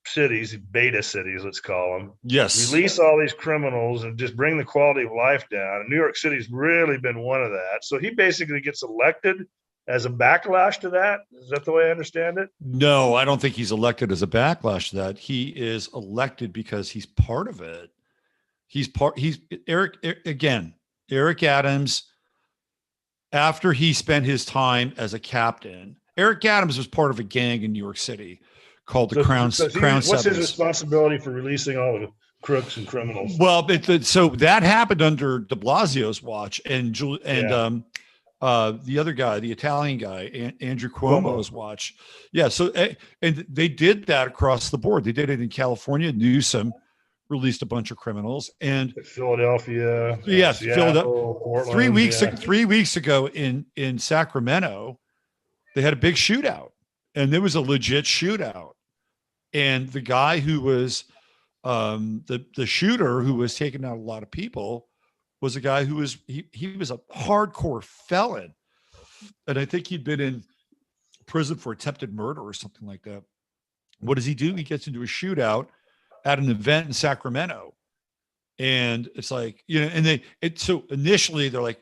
cities, beta cities, let's call them. Yes. Release all these criminals and just bring the quality of life down. And New York City's really been one of that. So he basically gets elected as a backlash to that. Is that the way I understand it? No, I don't think he's elected as a backlash to that. He is elected because he's part of it. Eric Adams, after he spent his time as a captain, Eric Adams was part of a gang in New York City called the Crown What's Sevens. his responsibility for releasing all the crooks and criminals? Well, so that happened under de Blasio's watch and the other guy, the Italian guy, Andrew Cuomo's watch. Yeah. So, and they did that across the board. They did it in California. Newsom released a bunch of criminals, and Philadelphia. Yes, Philadelphia. Portland, 3 weeks. 3 weeks ago in Sacramento, they had a big shootout, and there was a legit shootout. And the guy who was the shooter who was taking out a lot of people was a guy who was he was a hardcore felon, and I think he'd been in prison for attempted murder or something like that. What does he do? He gets into a shootout at an event in Sacramento, and it's like, and so initially they're like,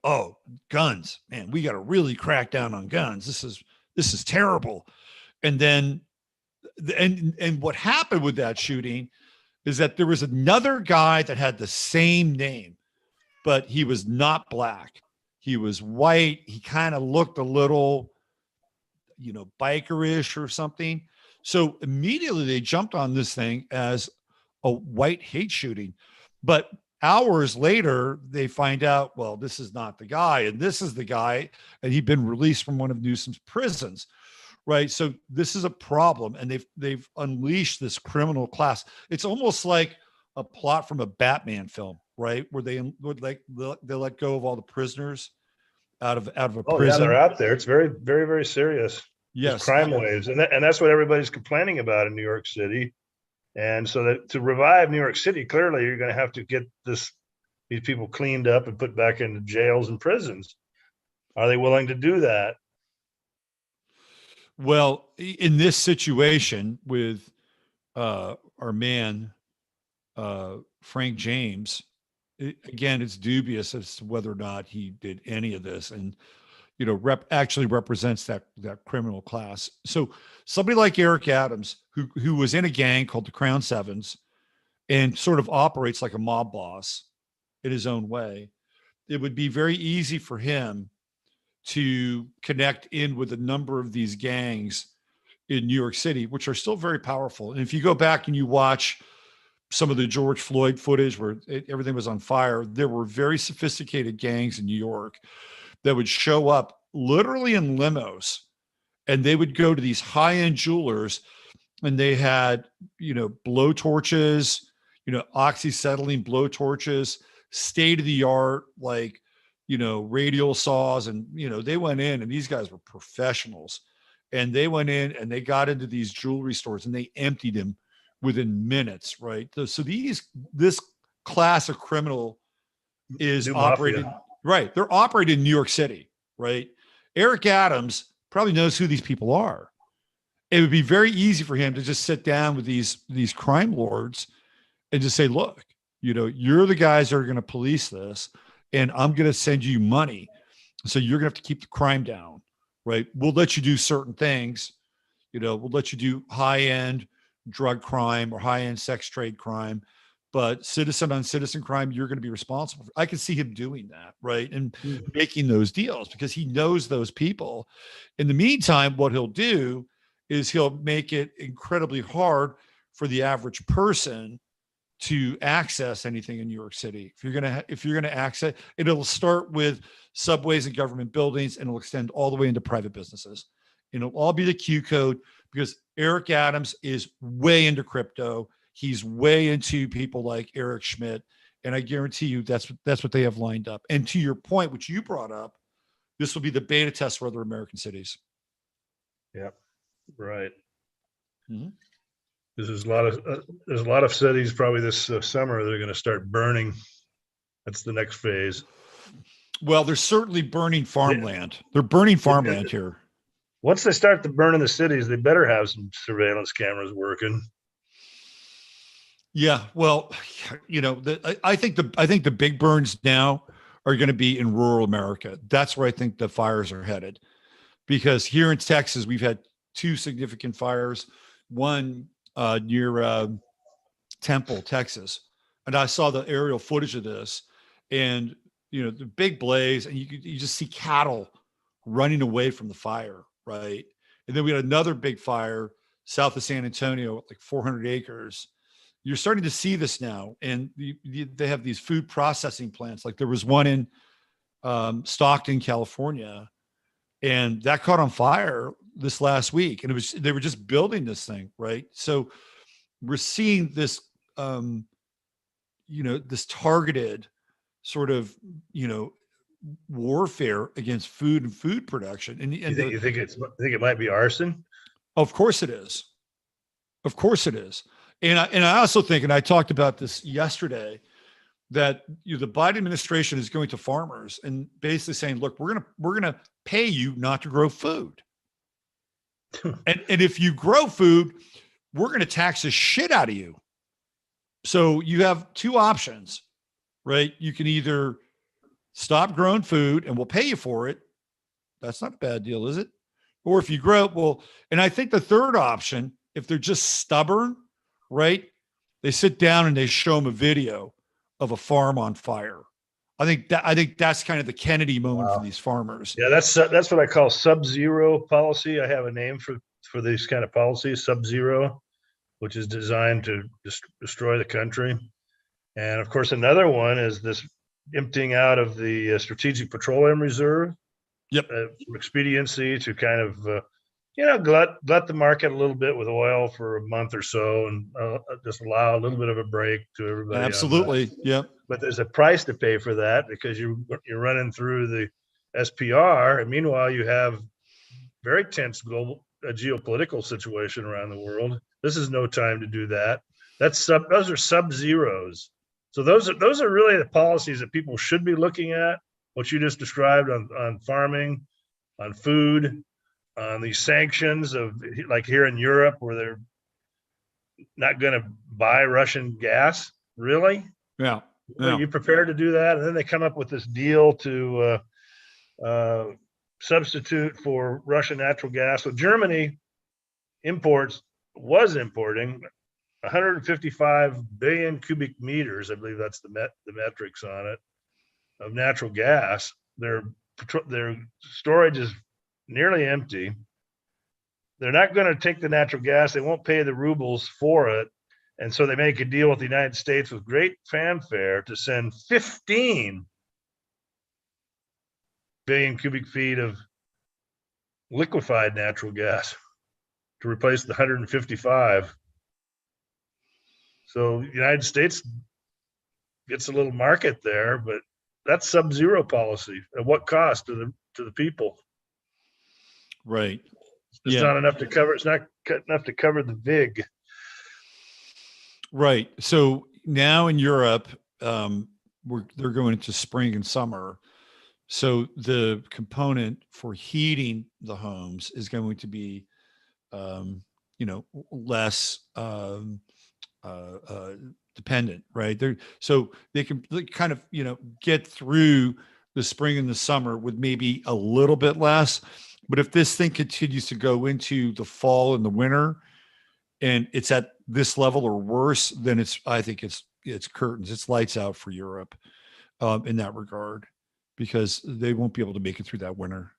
oh, guns, man, we got to really crack down on guns. This is terrible. And then and what happened with that shooting is that there was another guy that had the same name, but he was not black. He was white. He kind of looked a little, bikerish or something. So immediately they jumped on this thing as a white hate shooting. But hours later, they find out, well, this is not the guy, and this is the guy, and he'd been released from one of Newsom's prisons. Right. So this is a problem, and they've unleashed this criminal class. It's almost like a plot from a Batman film, right? Where they let go of all the prisoners out of a prison. Yeah, they're out there. It's very, very, very serious. Yes. Crime waves. And that's what everybody's complaining about in New York City And so that to revive New York City, clearly you're going to have to get these people cleaned up and put back into jails and prisons. Are they willing to do that? Well, in this situation with our man, Frank James, again, it's dubious as to whether or not he did any of this, and actually represents that criminal class. So somebody like Eric Adams, who was in a gang called the Crown Sevens, and sort of operates like a mob boss in his own way, it would be very easy for him to connect in with a number of these gangs in New York City, which are still very powerful. And if you go back and you watch some of the George Floyd footage where everything was on fire, there were very sophisticated gangs in New York that would show up literally in limos, and they would go to these high-end jewelers, and they had, blow torches, oxyacetylene blow torches, state of the art, like, radial saws. And, they went in, and these guys were professionals, and they went in and they got into these jewelry stores and they emptied them within minutes. Right. So this class of criminal is operated. Right. They're operating in New York City. Right. Eric Adams probably knows who these people are. It would be very easy for him to just sit down with these crime lords and just say, look, you're the guys that are going to police this, and I'm going to send you money. So you're going to have to keep the crime down, right? We'll let you do certain things. We'll let you do high-end drug crime or high-end sex trade crime, but citizen on citizen crime, you're going to be responsible for. I can see him doing that, right? And making those deals because he knows those people. In the meantime, what he'll do is he'll make it incredibly hard for the average person to access anything in New York City. If you're gonna access, it'll start with subways and government buildings, and it'll extend all the way into private businesses. And it'll all be the Q code because Eric Adams is way into crypto. He's way into people like Eric Schmidt, and I guarantee you that's what they have lined up. And to your point, which you brought up, this will be the beta test for other American cities. Yep. Right. Mm-hmm. There's a lot of cities probably this summer they're going to start burning. That's the next phase. Well, they're certainly burning farmland. They're burning farmland here. Once they start to burn in the cities, they better have some surveillance cameras working. Yeah, well, I think the big burns now are going to be in rural America. That's where I think the fires are headed, because here in Texas we've had two significant fires. One near Temple, Texas, and I saw the aerial footage of this, and the big blaze, and you just see cattle running away from the fire, right? And then we had another big fire south of San Antonio, like 400 acres. You're starting to see this now, and they have these food processing plants. Like there was one in Stockton, California, and that caught on fire this last week, and they were just building this thing, right? So we're seeing this, this targeted sort of, warfare against food and food production. And you think it might be arson? Of course it is. Of course it is. And I also think, and I talked about this yesterday, that the Biden administration is going to farmers and basically saying, look, we're gonna pay you not to grow food. and if you grow food, we're going to tax the shit out of you. So you have two options, right? You can either stop growing food and we'll pay you for it. That's not a bad deal, is it? Or if you grow, and I think the third option, if they're just stubborn, right? They sit down and they show them a video of a farm on fire. I think that's kind of the Kennedy moment for these farmers. Yeah, that's what I call sub-zero policy. I have a name for these kind of policies, sub-zero, which is designed to destroy the country. And of course, another one is this emptying out of the Strategic Petroleum Reserve. Yep. For expediency to kind of, glut the market a little bit with oil for a month or so, and just allow a little bit of a break to everybody. Absolutely. Yep. But there's a price to pay for that, because you're running through the SPR, and meanwhile you have very tense global geopolitical situation around the world. This is no time to do that. Those are sub-zeros. So those are really the policies that people should be looking at. What you just described on farming, on food, on these sanctions of like here in Europe where they're not going to buy Russian gas. Really? Yeah. Are you prepared to do that? And then they come up with this deal to substitute for Russian natural gas. So Germany was importing 155 billion cubic meters, I believe that's the metrics on it, of natural gas. Their storage is nearly empty. They're not going to take the natural gas. They won't pay the rubles for it. And so they make a deal with the United States with great fanfare to send 15 billion cubic feet of liquefied natural gas to replace the 155. So the United States gets a little market there, but that's sub-zero policy. At what cost to the people? Right. It's not enough to cover. It's not enough to cover the VIG. Right. So now in Europe, they're going into spring and summer. So the component for heating the homes is going to be, less dependent, right? So they can kind of, get through the spring and the summer with maybe a little bit less. But if this thing continues to go into the fall and the winter, and it's at this level or worse, then I think it's curtains, it's lights out for Europe in that regard, because they won't be able to make it through that winter.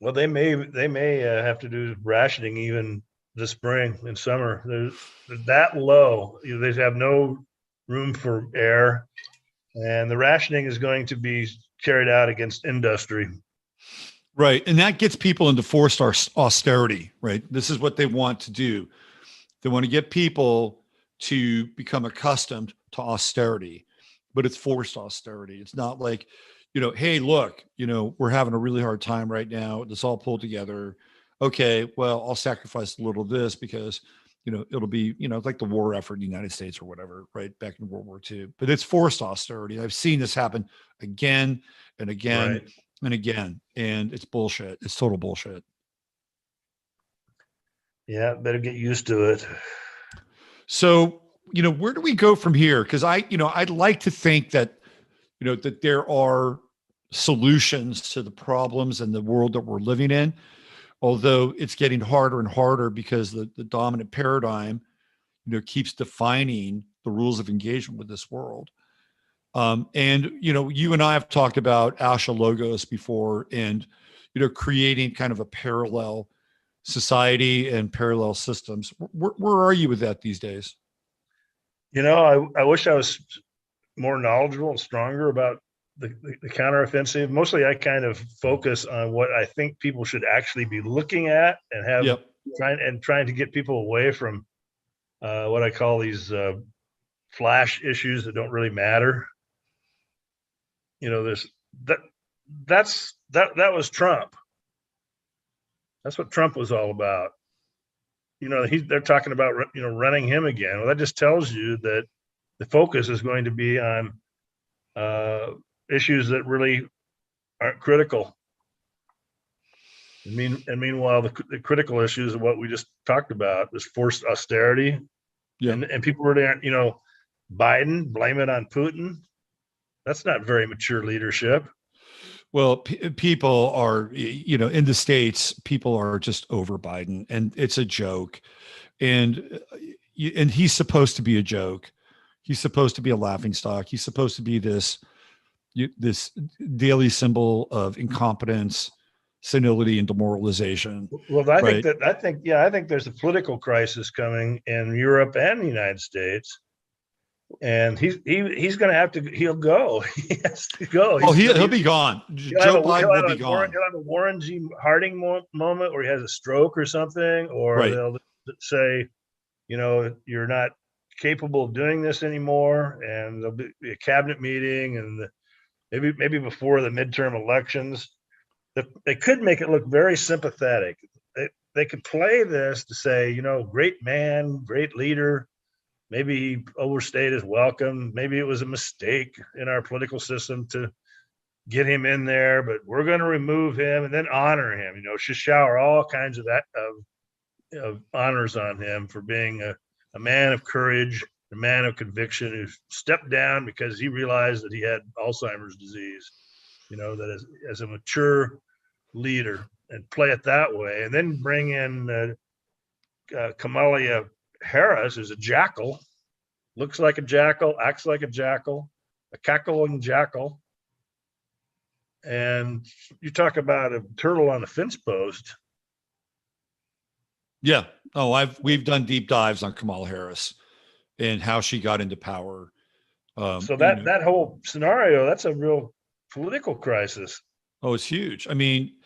Well, they may have to do rationing even this spring and summer. They're that low. They have no room for air, and the rationing is going to be carried out against industry. Right. And that gets people into forced austerity, right? This is what they want to do. They want to get people to become accustomed to austerity, but it's forced austerity. It's not like, hey, look, we're having a really hard time right now. Let's all pull together. Okay, well, I'll sacrifice a little of this because, it'll be, like the war effort in the United States or whatever, right? Back in World War II. But it's forced austerity. I've seen this happen again and again. Right. And again, and it's bullshit. It's total bullshit. Yeah, better get used to it. So, where do we go from here? Because I'd like to think that, that there are solutions to the problems in the world that we're living in, although it's getting harder and harder because the dominant paradigm, keeps defining the rules of engagement with this world. And, you and I have talked about Asha Logos before and, creating kind of a parallel society and parallel systems. Where are you with that these days? I wish I was more knowledgeable and stronger about the counteroffensive. Mostly I kind of focus on what I think people should actually be looking at and have trying to get people away from what I call these flash issues that don't really matter. That was Trump. That's what Trump was all about. They're talking about running him again. Well, that just tells you that the focus is going to be on issues that really aren't critical. Meanwhile, the critical issues of what we just talked about is forced austerity, and people really aren't. Biden, blame it on Putin. That's not very mature leadership. Well, people are, in the States, people are just over Biden, and it's a joke. And he's supposed to be a joke. He's supposed to be a laughingstock. He's supposed to be this daily symbol of incompetence, senility, and demoralization. Well, I think there's a political crisis coming in Europe and the United States. And he's going to have to. He'll go. He has to go. He'll be gone. Joe Biden will be gone. He'll have a Warren G. Harding moment where he has a stroke or something, or they'll say, you're not capable of doing this anymore, and there'll be a cabinet meeting, and maybe before the midterm elections, they could make it look very sympathetic. They could play this to say, great man, great leader. Maybe he overstayed his welcome. Maybe it was a mistake in our political system to get him in there, but we're going to remove him and then honor him. You know, should shower all kinds of honors on him for being a man of courage, a man of conviction who stepped down because he realized that he had Alzheimer's disease. You know, that as a mature leader, and play it that way, and then bring in Kamala Harris, who's a jackal, looks like a jackal, acts like a jackal, a cackling jackal. And you talk about a turtle on a fence post. Yeah. Oh, we've done deep dives on Kamala Harris and how she got into power. So that whole scenario, that's a real political crisis. Oh, it's huge. I mean,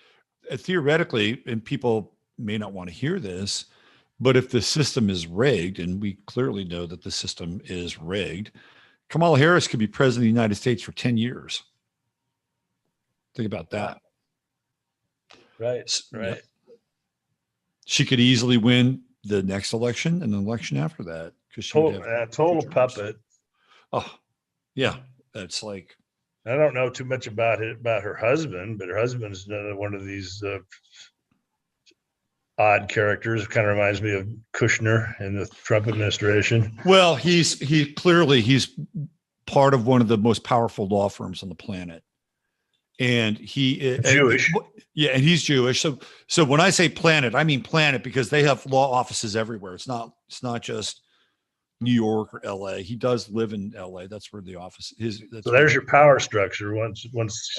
theoretically, and people may not want to hear this, but if the system is rigged, and we clearly know that the system is rigged, Kamala Harris could be president of the United States for 10 years. Think about that. Right. Yeah. She could easily win the next election and the election after that, because she would have total puppet. Oh, yeah. That's like, I don't know too much about her husband, but her husband's one of these odd characters. It kind of reminds me of Kushner in the Trump administration. Well, he's part of one of the most powerful law firms on the planet, and he is Jewish. And he's Jewish. So when I say planet, I mean planet, because they have law offices everywhere. It's not just New York or LA. He does live in LA. That's where the office is. So there's your power structure. Once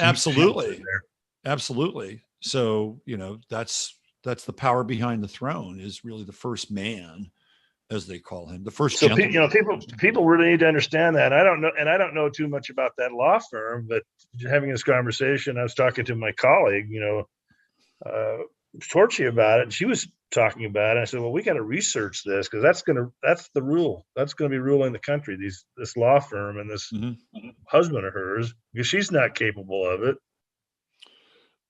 absolutely. So, you know, that's the power behind the throne, is really the first man, as they call him, the first gentleman. You know, people really need to understand that. I don't know too much about that law firm, but having this conversation, I was talking to my colleague, you know, Torchy about it, and she was talking about it. I said, well, we got to research this, because that's the rule. That's going to be ruling the country, this law firm and this husband of hers, because she's not capable of it.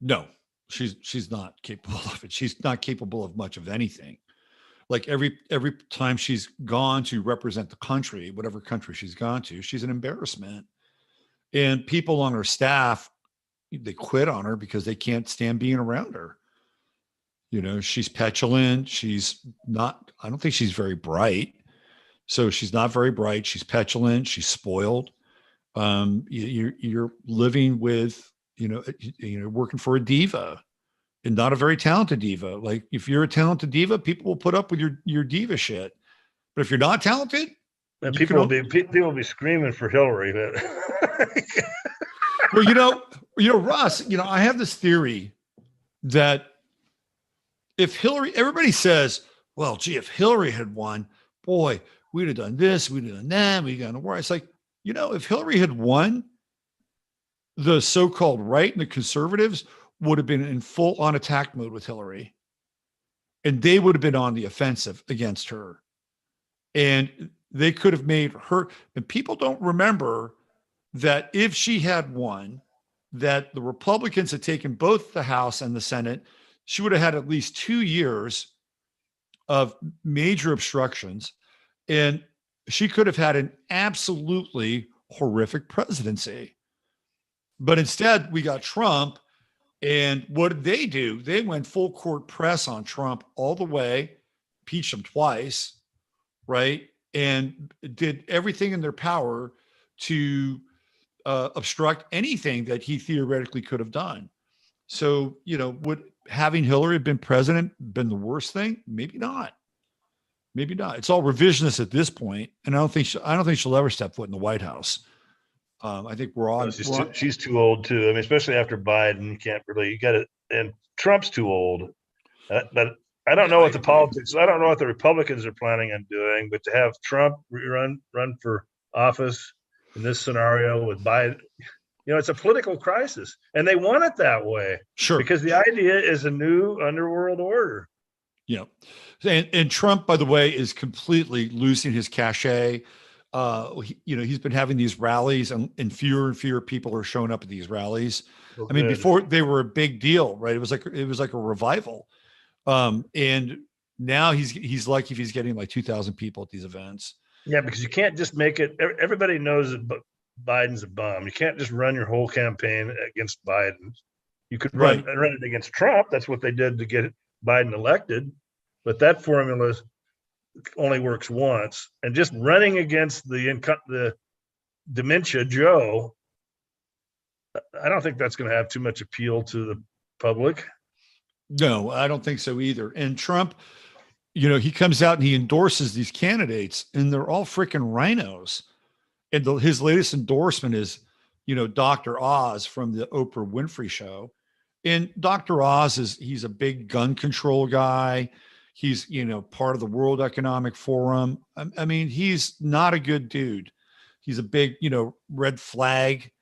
No, she's not capable of it. She's not capable of much of anything. Like every time she's gone to represent the country, whatever country she's gone to, she's an embarrassment. And people on her staff, they quit on her because they can't stand being around her. You know, she's petulant. I don't think she's very bright. So she's not very bright. She's petulant. She's spoiled. You're living with, working for a diva, and not a very talented diva. Like, if you're a talented diva, people will put up with your diva shit. But if you're not talented, and people will be screaming for Hillary. Well, Russ, I have this theory that if Hillary, everybody says, well, gee, if Hillary had won, boy, we'd have done this, we'd have done that, we'd have gone to war. It's like, if Hillary had won, the so-called right and the conservatives would have been in full on attack mode with Hillary. And they would have been on the offensive against her. And they could have made her, and people don't remember that if she had won, that the Republicans had taken both the House and the Senate, she would have had at least 2 years of major obstructions, and she could have had an absolutely horrific presidency. But instead, we got Trump, and what did they do? They went full court press on Trump all the way, impeached him twice, right? And did everything in their power to obstruct anything that he theoretically could have done. So, would having Hillary have been president been the worst thing? Maybe not. Maybe not. It's all revisionist at this point, and I don't think she'll ever step foot in the White House. I think she's too old too. I mean, especially after Biden, and Trump's too old. But I don't know what the politics. I don't know what the Republicans are planning on doing. But to have Trump run for office in this scenario with Biden, it's a political crisis, and they want it that way. Sure, because the idea is a new underworld order. Yeah, and Trump, by the way, is completely losing his cachet. He's been having these rallies, and fewer people are showing up at these rallies. Oh, I mean, before they were a big deal, right? It was like a revival. And now he's lucky if he's getting like 2,000 people at these events. Yeah, because you can't just make it. Everybody knows that Biden's a bum. You can't just run your whole campaign against Biden. You could run it against Trump. That's what they did to get Biden elected. But that formula only works once. And just running against the dementia Joe, I don't think that's going to have too much appeal to the public. No, I don't think so either. And Trump, he comes out and he endorses these candidates, and they're all freaking rhinos. And his latest endorsement is, Dr. Oz from the Oprah Winfrey Show. And Dr. Oz he's a big gun control guy. He's, part of the World Economic Forum. I mean, he's not a good dude. He's a big, red flag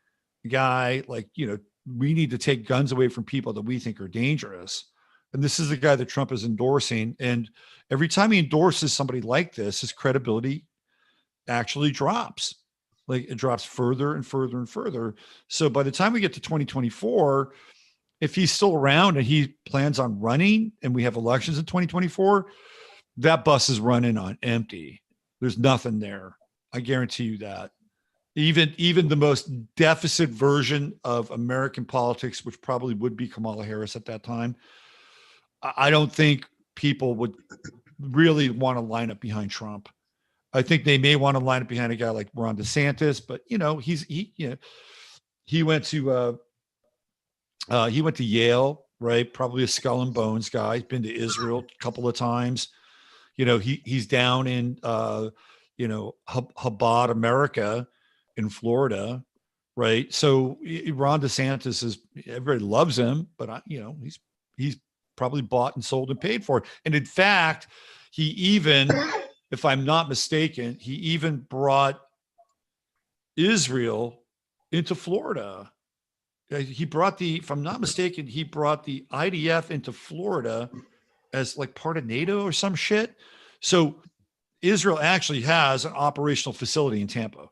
guy. Like, we need to take guns away from people that we think are dangerous. And this is the guy that Trump is endorsing. And every time he endorses somebody like this, his credibility actually drops. Like, it drops further and further and further. So by the time we get to 2024, if he's still around and he plans on running and we have elections in 2024, that bus is running on empty. There's nothing there. I guarantee you that. Even the most deficit version of American politics, which probably would be Kamala Harris at that time, I don't think people would really want to line up behind Trump. I think they may want to line up behind a guy like Ron DeSantis, but he went to Yale, right? Probably a skull and bones guy. He's been to Israel a couple of times. He's down in Chabad, America, in Florida, right? So Ron DeSantis everybody loves him, but he's probably bought and sold and paid for it. And in fact, he even, if I'm not mistaken, he even brought Israel into Florida. He brought if I'm not mistaken, he brought the IDF into Florida as like part of NATO or some shit. So Israel actually has an operational facility in Tampa.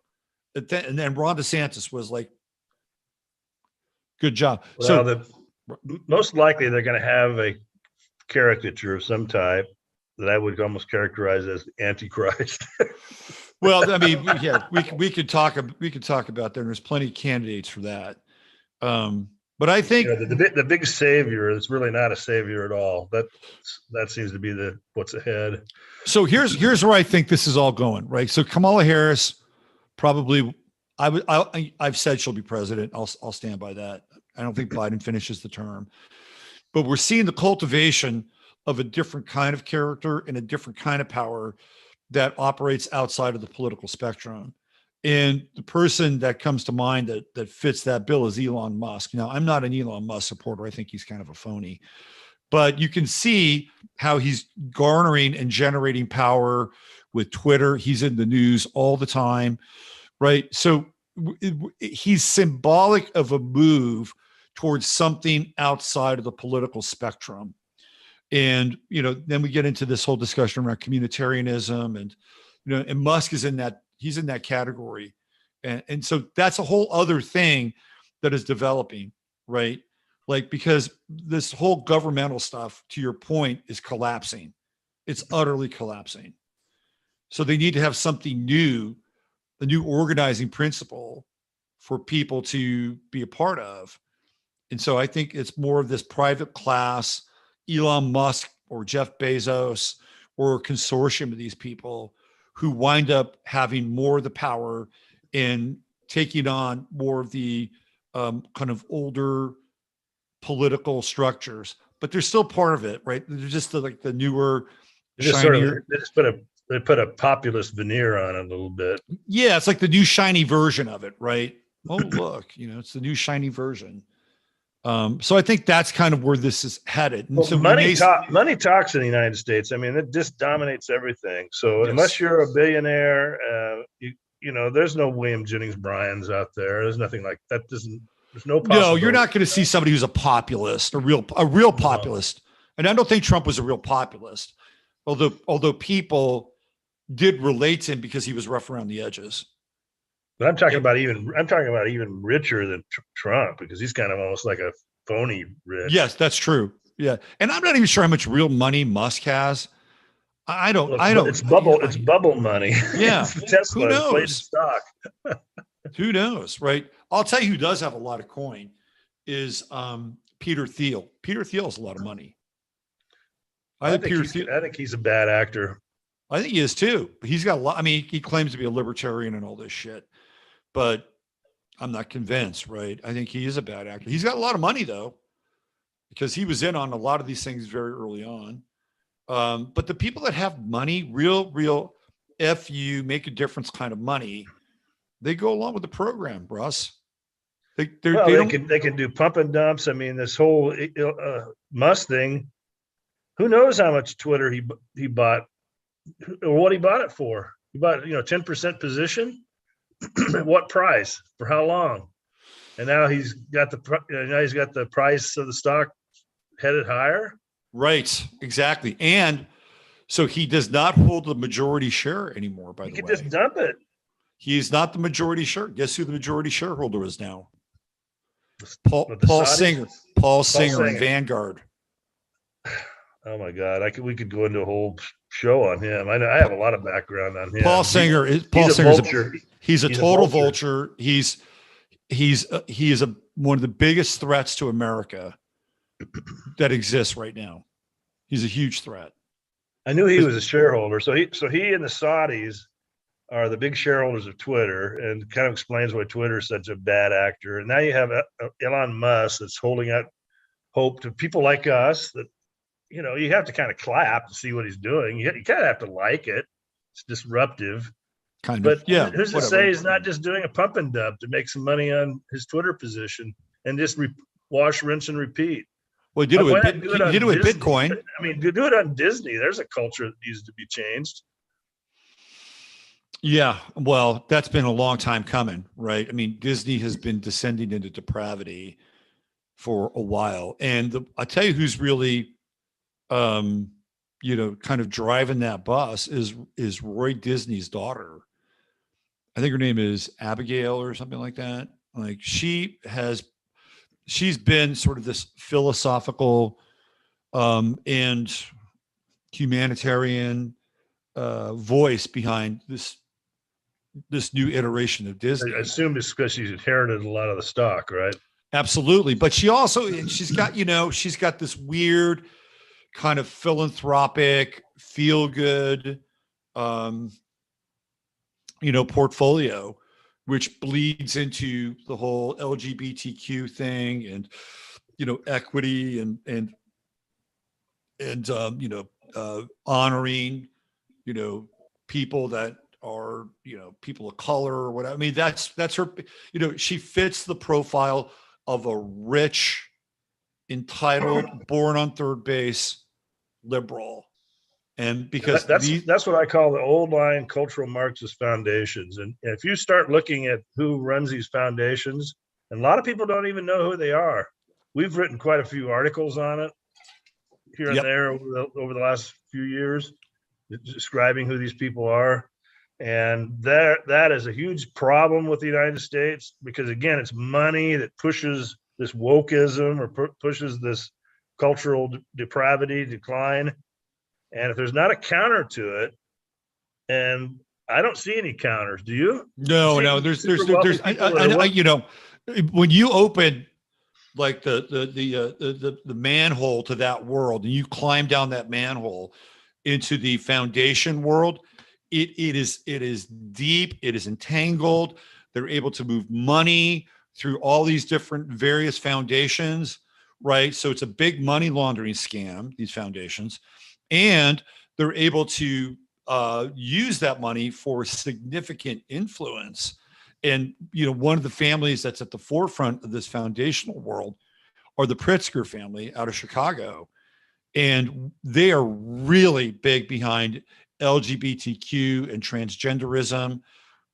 And then Ron DeSantis was like, good job. Well, most likely they're going to have a caricature of some type that I would almost characterize as the Antichrist. Well, I mean, yeah, we could talk about that. There's plenty of candidates for that. But I think the big savior is really not a savior at all. That seems to be what's ahead. So here's where I think this is all going, right? So Kamala Harris probably, I've said she'll be president. I'll stand by that. I don't think Biden finishes the term, but we're seeing the cultivation of a different kind of character and a different kind of power that operates outside of the political spectrum. And the person that comes to mind that fits that bill is Elon Musk. Now, I'm not an Elon Musk supporter. I think he's kind of a phony, but you can see how he's garnering and generating power with Twitter. He's in the news all the time, right? So he's symbolic of a move towards something outside of the political spectrum. And, then we get into this whole discussion around communitarianism and Musk is he's in that category. And so that's a whole other thing that is developing, right? Like, because this whole governmental stuff, to your point, is collapsing. It's utterly collapsing. So they need to have something new, a new organizing principle for people to be a part of. And so I think it's more of this private class, Elon Musk or Jeff Bezos or a consortium of these people who wind up having more of the power in taking on more of the kind of older political structures, but they're still part of it, right? They're just the newer, shinier. They put a populist veneer on it a little bit. Yeah, it's like the new shiny version of it, right? Oh, look, it's the new shiny version. So I think that's kind of where this is headed. And so money talks in the United States. I mean, it just dominates everything. So unless you're a billionaire, there's no William Jennings Bryans out there. There's nothing like that. There's no possibility. No, you're not going to see somebody who's a populist, a real populist. And I don't think Trump was a real populist, although people did relate to him because he was rough around the edges. But I'm talking about even richer than Trump, because he's kind of almost like a phony rich. Yes, that's true. Yeah. And I'm not even sure how much real money Musk has. I don't. Well, I don't. It's bubble. I- It's bubble money. Yeah. It's Tesla. Who It's played in knows? stock. Who knows, right? I'll tell you who does have a lot of coin is Peter Thiel. Peter Thiel has a lot of money. I think he's a bad actor. I think he is too. He's got a lot. I mean, he claims to be a libertarian and all this shit, but I'm not convinced, right? I think he is a bad actor. He's got a lot of money though, because he was in on a lot of these things very early on. But the people that have money, real, if you make a difference kind of money, they go along with the program, Russ. They can do pump and dumps. I mean, this whole Musk thing. Who knows how much Twitter he bought, or what he bought it for? He bought 10% position. At what price? For how long? And now he's got the price of the stock headed higher. Right, exactly. And so he does not hold the majority share anymore, by the way. He could just dump it. He's not the majority share. Guess who the majority shareholder is now? Paul Singer. Paul Singer in Vanguard. Oh my God. We could go into a whole show on him. I have a lot of background on him. Paul Singer is he's a total vulture. He is one of the biggest threats to America that exists right now. He's a huge threat. I knew he was a shareholder. So he and the Saudis are the big shareholders of Twitter, and kind of explains why Twitter is such a bad actor. And now you have Elon Musk that's holding out hope to people like us that, you have to kind of clap to see what he's doing. You kind of have to like it. It's disruptive. But yeah, who's to say he's not just doing a pump and dump to make some money on his Twitter position and just wash, rinse, and repeat? Well, he did it with Bitcoin. I mean, do it on Disney. There's a culture that needs to be changed. Yeah, well, that's been a long time coming, right? I mean, Disney has been descending into depravity for a while. And I tell you who's really, kind of driving that bus is Roy Disney's daughter. I think her name is Abigail or something like that. Like she's been sort of this philosophical and humanitarian voice behind this new iteration of Disney. I assume it's because she's inherited a lot of the stock, right? Absolutely. But she's got this weird kind of philanthropic, feel good, portfolio, which bleeds into the whole LGBTQ thing and, equity and honoring, people that are, people of color or whatever. I mean, that's her, she fits the profile of a rich, entitled, born on third base liberal. And because that's what I call the old line cultural Marxist foundations. And if you start looking at who runs these foundations, and a lot of people don't even know who they are. We've written quite a few articles on it here and there over the last few years, describing who these people are. And that is a huge problem with the United States, because again, it's money that pushes this wokeism or pushes this cultural depravity, decline. And if there's not a counter to it, and I don't see any counters, do you? No, there's when you open like the manhole to that world and you climb down that manhole into the foundation world, it is deep, it is entangled. They're able to move money through all these different various foundations, right? So it's a big money laundering scam, these foundations, and they're able to use that money for significant influence. And, one of the families that's at the forefront of this foundational world are the Pritzker family out of Chicago. And they are really big behind LGBTQ and transgenderism.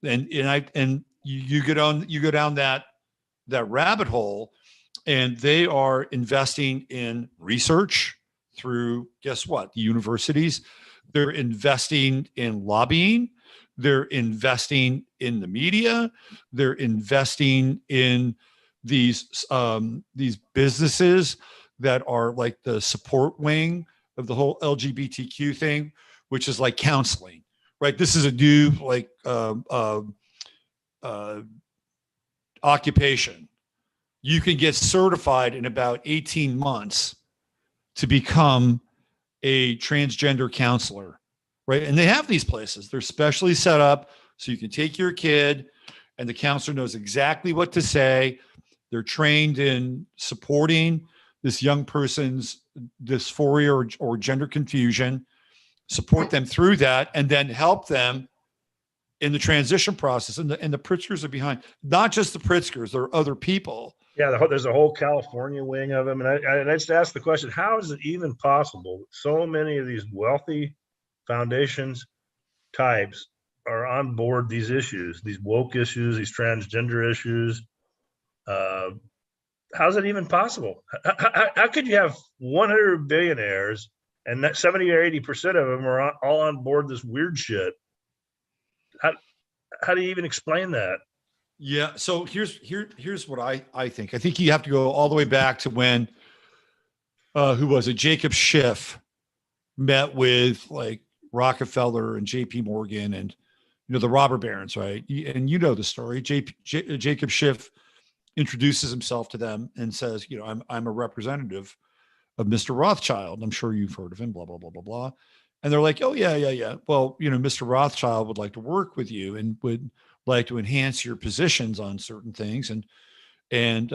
And you go down that rabbit hole, and they are investing in research through, guess what? The universities. They're investing in lobbying. They're investing in the media. They're investing in these businesses that are like the support wing of the whole LGBTQ thing, which is like counseling, right? This is a new like occupation. You can get certified in about 18 months to become a transgender counselor, right? And they have these places. They're specially set up so you can take your kid and the counselor knows exactly what to say. They're trained in supporting this young person's dysphoria or gender confusion, support them through that, and then help them in the transition process. And the Pritzkers are behind, not just the Pritzkers, there are other people. Yeah, there's a whole California wing of them. And I just asked the question, how is it even possible that so many of these wealthy foundations types are on board these issues, these woke issues, these transgender issues? How's it even possible? How could you have 100 billionaires and that 70 or 80% of them are all on board this weird shit? How do you even explain that? Yeah. So here's what I think. I think you have to go all the way back to when, who was it? Jacob Schiff met with like Rockefeller and JP Morgan and, the robber barons, right? And the story. Jacob Schiff introduces himself to them and says, I'm a representative of Mr. Rothschild. I'm sure you've heard of him, blah, blah, blah, blah, blah. And they're like, oh, yeah. Well, Mr. Rothschild would like to work with you and would like to enhance your positions on certain things. And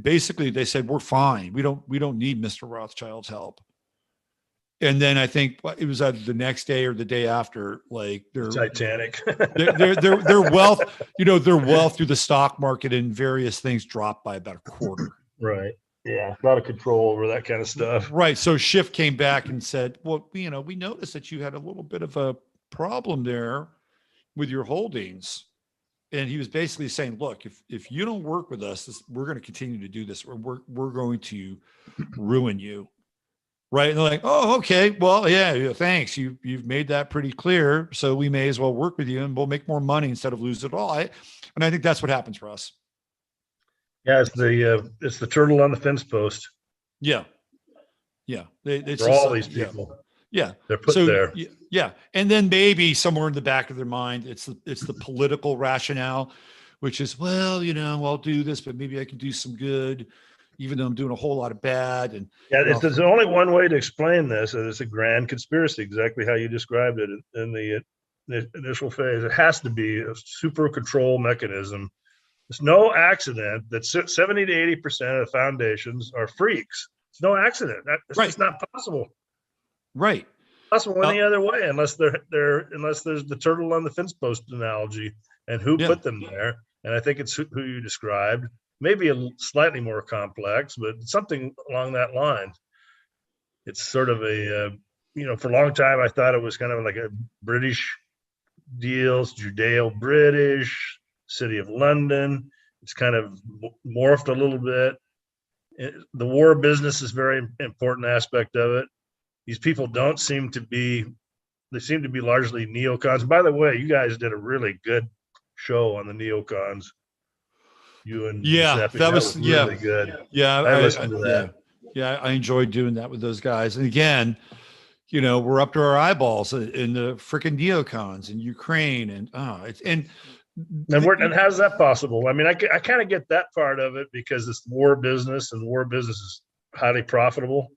basically they said, we're fine. We don't need Mr. Rothschild's help. And then I think it was either the next day or the day after, like their Titanic, their wealth, their wealth through the stock market and various things dropped by about a quarter. Right. Yeah. A lot of control over that kind of stuff. Right. So Schiff came back and said, well, we noticed that you had a little bit of a problem there with your holdings. And he was basically saying, look, if you don't work with us, we're going to continue to do this. We're going to ruin you. Right. And they're like, oh, okay. Well, yeah, thanks. You've made that pretty clear. So we may as well work with you and we'll make more money instead of lose it all. And I think that's what happens, Russ. Yeah, it's the turtle on the fence post. Yeah. Yeah. For all these people. Yeah. They're put there. Yeah. And then maybe somewhere in the back of their mind, it's the political rationale, which is, well, I'll do this, but maybe I can do some good, even though I'm doing a whole lot of bad. And there's only one way to explain this, and it's a grand conspiracy, exactly how you described it in the initial phase. It has to be a super control mechanism. It's no accident that 70 to 80% of the foundations are freaks. It's no accident. That's just not possible. Right. Possible any other way, unless there's the turtle on the fence post analogy, and who put them there. And I think it's who you described. Maybe slightly more complex, but something along that line. It's sort of for a long time, I thought it was kind of like a British deals, Judeo-British, City of London. It's kind of morphed a little bit. The war business is a very important aspect of it. These people seem to be largely neocons. By the way, you guys did a really good show on the neocons. You and that was really good. Yeah, I listened to that. Yeah, I enjoyed doing that with those guys. And again, we're up to our eyeballs in the freaking neocons in Ukraine, and how's that possible? I mean, I kind of get that part of it because it's war business, and war business is highly profitable.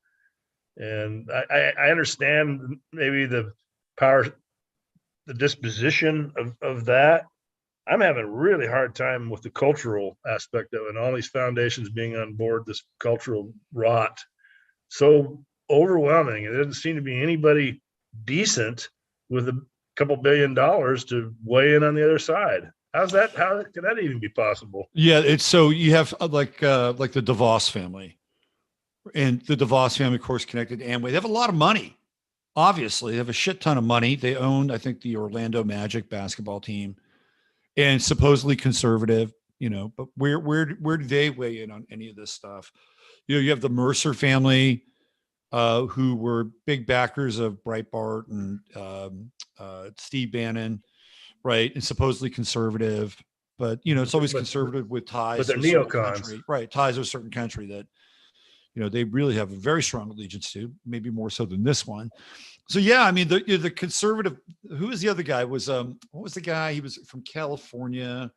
And I understand maybe the power, the disposition of that. I'm having a really hard time with the cultural aspect of it, and all these foundations being on board this cultural rot. So overwhelming. It doesn't seem to be anybody decent with a couple $1 billion to weigh in on the other side. How can that even be possible? Yeah, it's so you have like the DeVos family, and the DeVos family, of course, connected to Amway. They have a lot of money. Obviously, they have a shit ton of money. They own, I think, the Orlando Magic basketball team. And supposedly conservative, but where do they weigh in on any of this stuff? You have the Mercer family, who were big backers of Breitbart and Steve Bannon, right? And supposedly conservative, but it's always conservative with ties. But they're neocons, right? Ties to a certain country that they really have a very strong allegiance to, maybe more so than this one. So yeah, I mean the conservative. Who was the other guy? Was what was the guy? He was from California.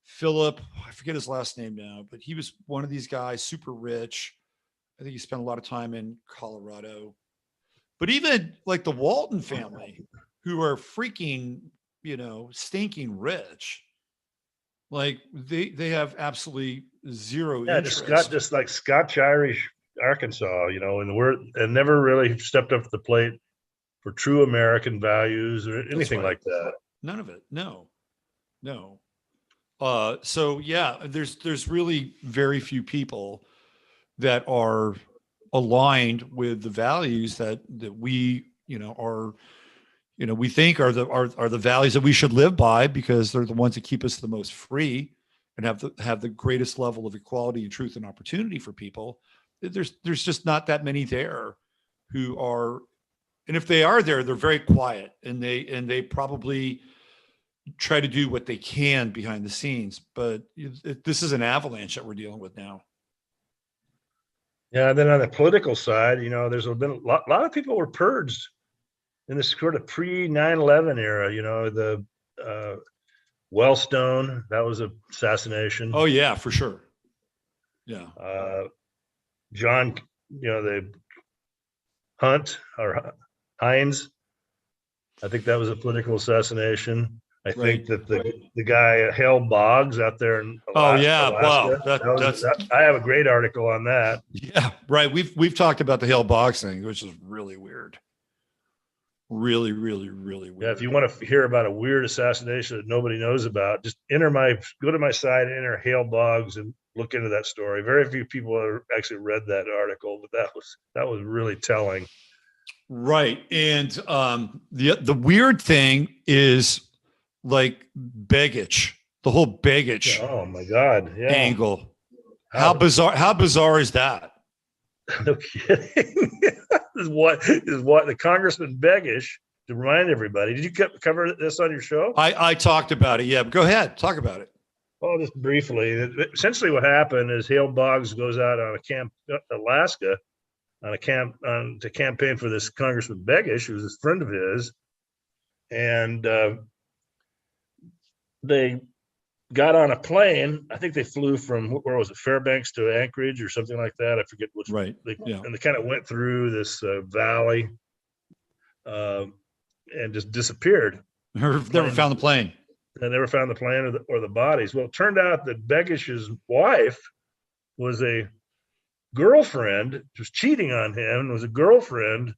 Philip, I forget his last name now, but he was one of these guys, super rich. I think he spent a lot of time in Colorado. But even like the Walton family, who are freaking, stinking rich, like they have absolutely zero interest. just like Scotch Irish Arkansas, and never really stepped up to the plate for true American values or anything like that. None of it. No. So yeah, there's really very few people that are aligned with the values that we, we think are the values that we should live by, because they're the ones that keep us the most free and have the greatest level of equality and truth and opportunity for people. There's just not that many there who are, and if they are there, they're very quiet, and they probably try to do what they can behind the scenes. But this is an avalanche that we're dealing with now. Yeah. And then on the political side, there's been a lot of people were purged in this sort of pre 9/11 era. The Wellstone, that was an assassination. Oh yeah, for sure. Yeah. John, the Hunt or Hines, I think that was a political assassination. I think that the guy Hale Boggs out there in Alaska, wow, I have a great article on that. Yeah, right. We've talked about the Hale Boggs thing, which is really weird. Really, really, really weird. Yeah, if you want to hear about a weird assassination that nobody knows about, just go to my site, enter Hale Boggs, and look into that story. Very few people have actually read that article, but that was really telling. Right. And the weird thing is, like, Begich, the whole Begich oh my God, yeah. angle. How bizarre is that? No kidding. is what the Congressman Begich, to remind everybody. Did you cover this on your show? I talked about it. Yeah, go ahead, talk about it. Oh, just briefly. Essentially, what happened is Hale Boggs goes out on a camp, Alaska, to campaign for this Congressman Begich, who was a friend of his, and they got on a plane. I think they flew from, where was it, Fairbanks to Anchorage or something like that. I forget which. Right. And they kind of went through this valley and just disappeared. Never found the plane. They never found the plane or the bodies. Well, it turned out that Begich's wife was a girlfriend, was cheating on him, and was a girlfriend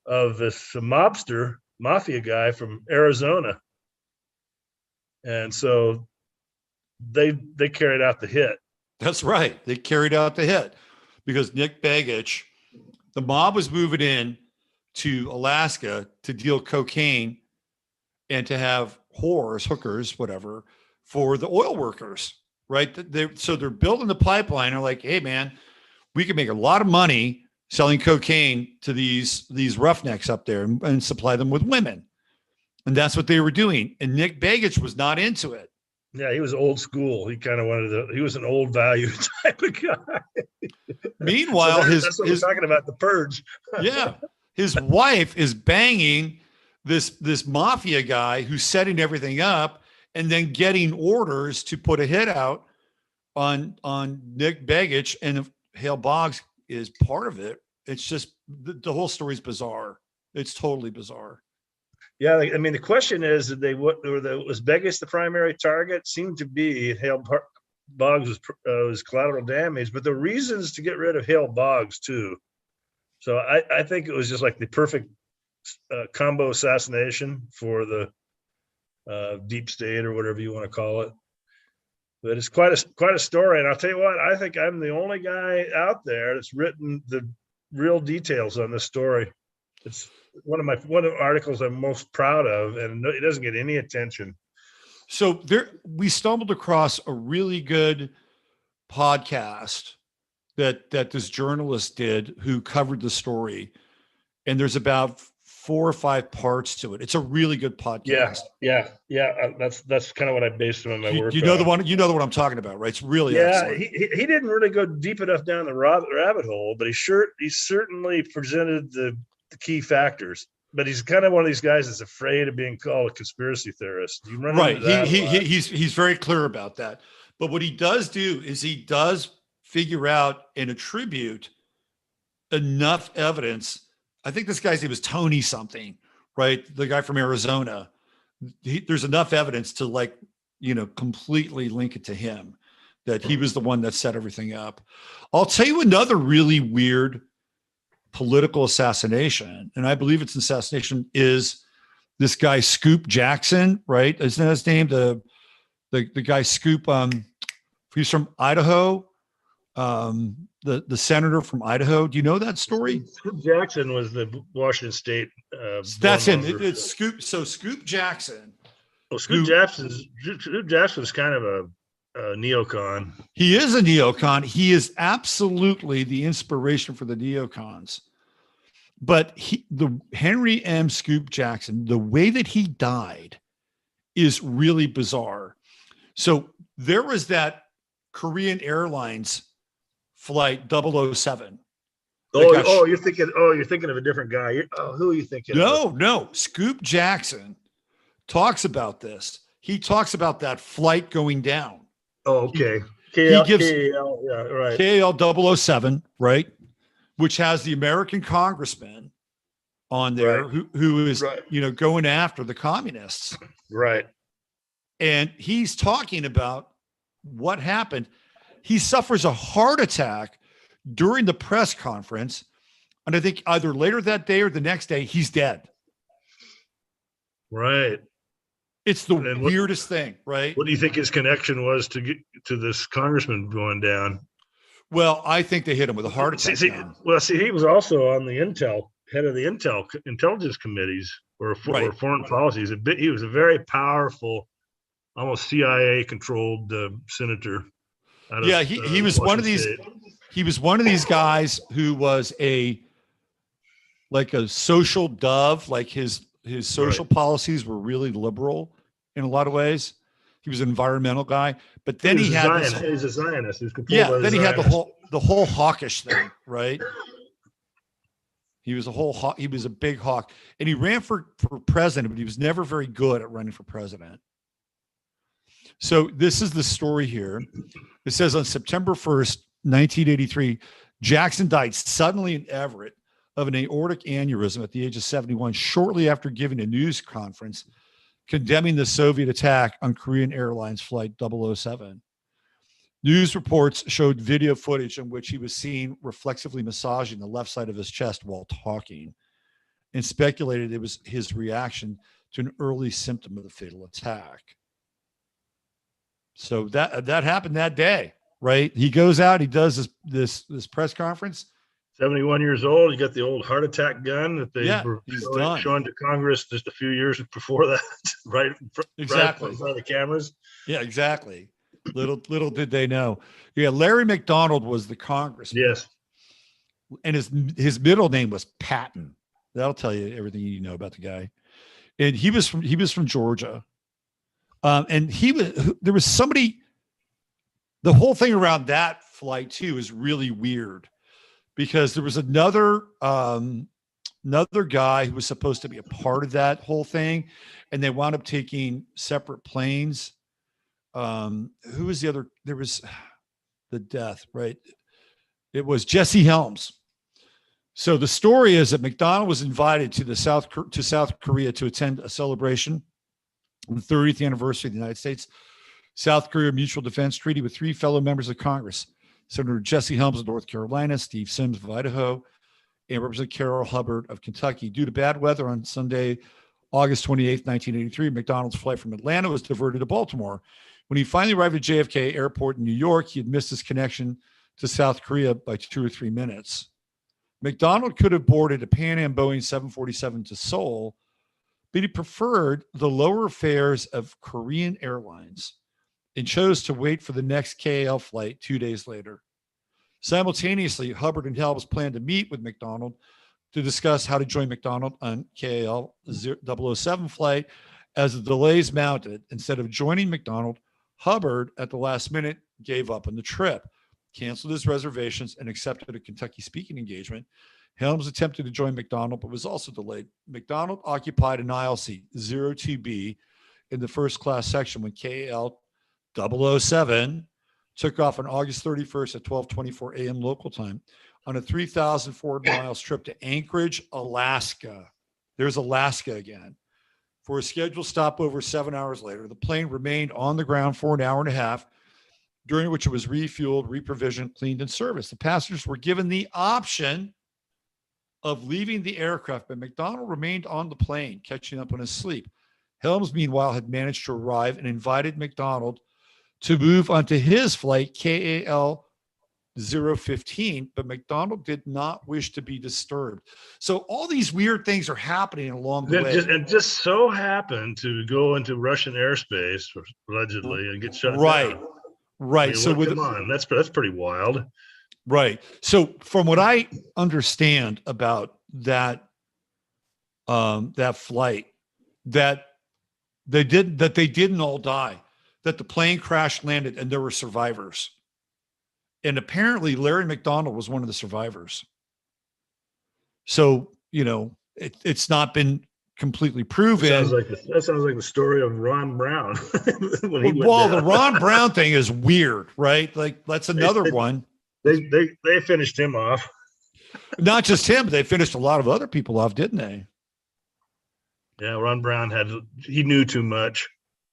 of this mafia guy from Arizona. And so they carried out the hit. That's right. They carried out the hit because Nick Begich, the mob was moving in to Alaska to deal cocaine and to have hookers, whatever, for the oil workers, right? So they're building the pipeline. They're like, hey, man, we can make a lot of money selling cocaine to these roughnecks up there and supply them with women. And that's what they were doing. And Nick Begich was not into it. Yeah, he was old school. He kind of he was an old value type of guy. Meanwhile, so that's what we're talking about, the purge. Yeah. His wife is banging this mafia guy who's setting everything up and then getting orders to put a hit out on Nick Begich, and Hale Boggs is part of it. It's just the whole story is bizarre. It's totally bizarre. Yeah, I mean, the question is, was Begich the primary target? Seemed to be. Hale Boggs was collateral damage, but the reasons to get rid of Hale Boggs too. So I think it was just like the perfect combo assassination for the deep state or whatever you want to call it. But it's quite a story, and I'll tell you what, I think I'm the only guy out there that's written the real details on this story. It's one of the articles I'm most proud of, and it doesn't get any attention. So we stumbled across a really good podcast that this journalist did who covered the story, and there's about 4 or 5 parts to it. It's a really good podcast. Yeah. That's kind of what I based some of my work. You know the one I'm talking about, right? It's really excellent. He didn't really go deep enough down the rabbit hole, but he certainly presented the key factors. but he's kind of one of these guys that's afraid of being called a conspiracy theorist. Do you run Right. into that? He's very clear about that. But what he does do is he does figure out and attribute enough evidence. I think this guy's name was Tony something, right? The guy from Arizona. There's enough evidence to like, completely link it to him, that he was the one that set everything up. I'll tell you another really weird political assassination, and I believe it's an assassination, is this guy Scoop Jackson, right? Isn't that his name? The guy Scoop, he's from Idaho, the senator from Idaho. Do you know that story? Scoop Jackson was the Washington State. That's him. It's Scoop. So Scoop Jackson. Well, Scoop Jackson's kind of a neocon. He is a neocon. He is absolutely the inspiration for the neocons. But the Henry M. Scoop Jackson, the way that he died is really bizarre. So there was that Korean Airlines flight 007. You're thinking of a different guy. Who are you thinking of? No. Scoop Jackson talks about this. He talks about that flight going down. Oh, okay. He gives right. KAL 007, right? Which has the American congressman on there, right. who is, going after the communists. Right. And he's talking about what happened. He suffers a heart attack during the press conference. And I think either later that day or the next day, he's dead. Right. It's the weirdest thing, right? What do you think his connection was to this congressman going down? Well, I think they hit him with a heart attack. He was also on the head of the intelligence committees or foreign policies. He was a very powerful, almost CIA controlled senator. He was one of these. State. He was one of these guys who was like a social dove. Like his social policies were really liberal in a lot of ways. He was an environmental guy, but then he had he's a Zionist. Then he had the whole hawkish thing, right? He was a big hawk, and he ran for president, but he was never very good at running for president. So this is the story here. It says on September 1st, 1983, Jackson died suddenly in Everett of an aortic aneurysm at the age of 71, shortly after giving a news conference condemning the Soviet attack on Korean Airlines Flight 007. News reports showed video footage in which he was seen reflexively massaging the left side of his chest while talking, and speculated it was his reaction to an early symptom of the fatal attack. So that happened that day, right? He goes out, he does this press conference. 71 years old. You got the old heart attack gun that they were showing to Congress just a few years before that, right in front of the cameras. Yeah, exactly. Little did they know. Yeah, Larry McDonald was the congressman. Yes, and his middle name was Patton. That'll tell you everything you know about the guy. And he was from Georgia. And there was somebody. The whole thing around that flight too is really weird, because there was another guy who was supposed to be a part of that whole thing, and they wound up taking separate planes. Who was the other? There was the death, right? It was Jesse Helms. So the story is that McDonald was invited to South Korea to attend a celebration on the 30th anniversary of the United States South Korea Mutual Defense Treaty with three fellow members of Congress: Senator Jesse Helms of North Carolina, Steve Sims of Idaho, and Representative Carol Hubbard of Kentucky. Due to bad weather on Sunday, August 28th, 1983, McDonald's flight from Atlanta was diverted to Baltimore. When he finally arrived at JFK Airport in New York, he had missed his connection to South Korea by 2 or 3 minutes. McDonald could have boarded a Pan Am Boeing 747 to Seoul, but he preferred the lower fares of Korean Airlines and chose to wait for the next KAL flight 2 days later. Simultaneously, Hubbard and Helms planned to meet with McDonald to discuss how to join McDonald on KAL 007 flight. As the delays mounted, instead of joining McDonald, Hubbard at the last minute gave up on the trip, canceled his reservations, and accepted a Kentucky speaking engagement. Helms attempted to join McDonald, but was also delayed. McDonald occupied an aisle seat, 02B, in the first class section when KAL 007 took off on August 31st at 12:24 a.m. local time on a 3,004 miles trip to Anchorage, Alaska. There's Alaska again. For a scheduled stopover 7 hours later, the plane remained on the ground for an hour and a half, during which it was refueled, reprovisioned, cleaned, and serviced. The passengers were given the option of leaving the aircraft, but McDonald remained on the plane, catching up on his sleep. Helms, meanwhile, had managed to arrive and invited McDonald to move onto his flight, KAL 015, but McDonald did not wish to be disturbed. So all these weird things are happening along the way. It just so happened to go into Russian airspace, allegedly, and get shut right. down. Right. I mean, so come on, that's pretty wild. Right. So from what I understand about that, that flight, that they didn't all die, that the plane crash landed and there were survivors. And apparently Larry McDonald was one of the survivors. So, it's not been completely proven. That sounds like the story of Ron Brown. The Ron Brown thing is weird, right? Like that's another one. They finished him off. Not just him, but they finished a lot of other people off, didn't they? Yeah, Ron Brown he knew too much.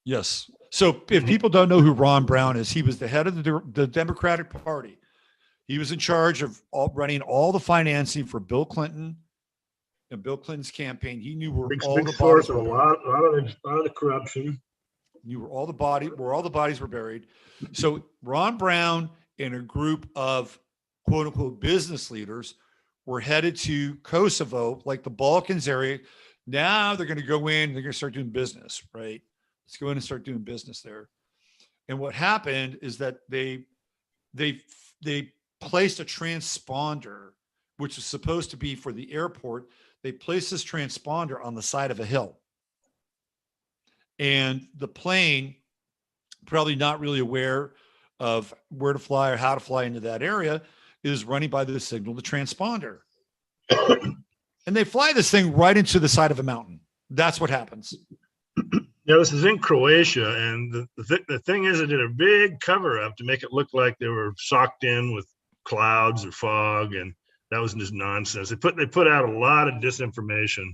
Yes. So if people don't know who Ron Brown is, he was the head of the Democratic Party. He was in charge of running all the financing for Bill Clinton and Bill Clinton's campaign. He knew where all the bodies were. A lot of the corruption. Knew where all the bodies were buried. So Ron Brown and a group of quote unquote business leaders were headed to Kosovo, like the Balkans area. Now they're going to go in, they're going to start doing business, right? Let's go in and start doing business there. And what happened is that they placed a transponder, which was supposed to be for the airport. They placed this transponder on the side of a hill. And the plane, probably not really aware of where to fly or how to fly into that area, is running by the signal, the transponder. And they fly this thing right into the side of a mountain. That's what happens. Yeah, this is in Croatia, and the thing is, they did a big cover up to make it look like they were socked in with clouds or fog, and that was just nonsense. They put out a lot of disinformation,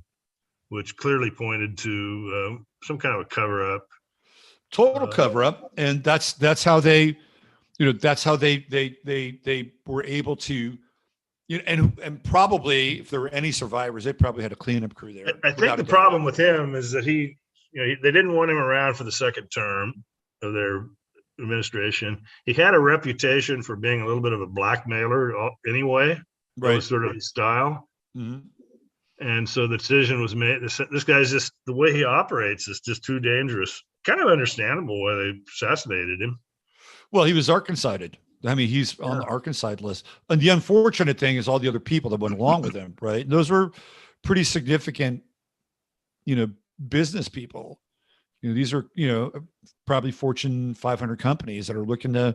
which clearly pointed to some kind of a cover up. Total cover up, and that's how they, that's how they were able to. And probably if there were any survivors, they probably had a cleanup crew there. I think the problem with him is that they didn't want him around for the second term of their administration. He had a reputation for being a little bit of a blackmailer anyway. Right. That was sort of his style. Mm-hmm. And so the decision was made. This guy's just, the way he operates is just too dangerous. Kind of understandable why they assassinated him. Well, he was Arkansided. I mean, he's on the Arkanside list. And the unfortunate thing is all the other people that went along with him, right? And those were pretty significant, business people. These are, probably Fortune 500 companies that are looking to,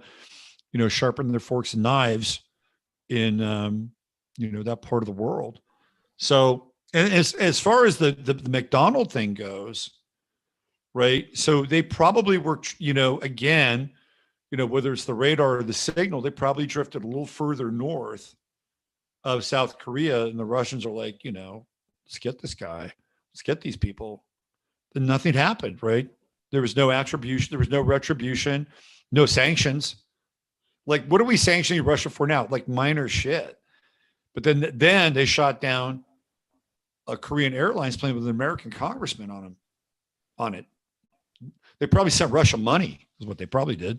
sharpen their forks and knives in, that part of the world. So, and as far as the McDonald thing goes, right? So they probably were, again, whether it's the radar or the signal, they probably drifted a little further north of South Korea. And the Russians are like, let's get this guy, let's get these people. And nothing happened, right? There was no attribution. There was no retribution, no sanctions. Like, what are we sanctioning Russia for now? Like minor shit. But then they shot down a Korean Airlines plane with an American congressman on it. They probably sent Russia money is what they probably did.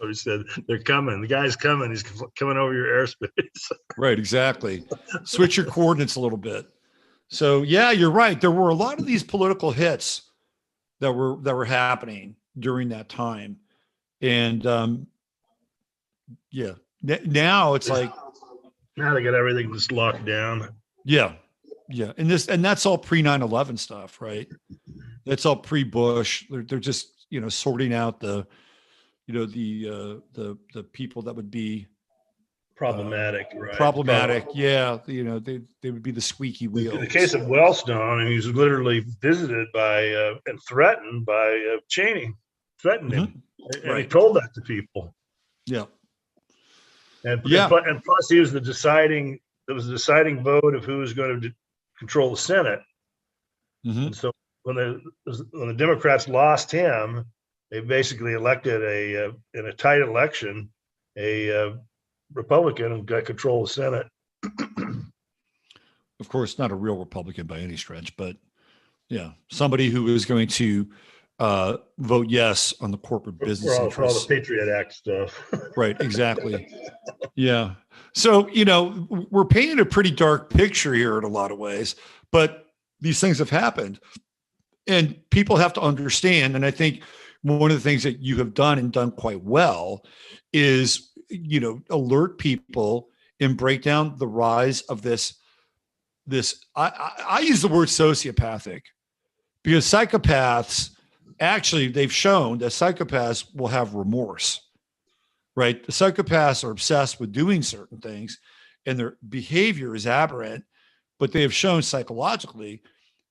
He said, they're coming. The guy's coming. He's coming over your airspace. Right, exactly. Switch your coordinates a little bit. So, yeah, you're right. There were a lot of these political hits that were happening during that time. And, now it's like. Now they got everything just locked down. Yeah. Yeah. And that's all pre 9/11 stuff, right? That's all pre-Bush. They're just, sorting out the people that would be problematic, right? Problematic. Yeah. They would be the squeaky wheel. In the case of Wellstone, and he was literally visited by and threatened by Cheney, threatened him, and he told that to people. Yeah. And plus he was the deciding vote of who was going to control the Senate. Mm-hmm. And so when the Democrats lost him, they basically elected in a tight election a Republican who got control of the Senate. Of course, not a real Republican by any stretch, but yeah, somebody who is going to vote yes on the corporate business interests. For all the Patriot Act stuff. Right, exactly. Yeah. So, we're painting a pretty dark picture here in a lot of ways, but these things have happened and people have to understand. And I think one of the things that you have done and done quite well is, alert people and break down the rise of this, I use the word sociopathic because psychopaths, actually, they've shown that psychopaths will have remorse, right? The psychopaths are obsessed with doing certain things and their behavior is aberrant, but they have shown psychologically,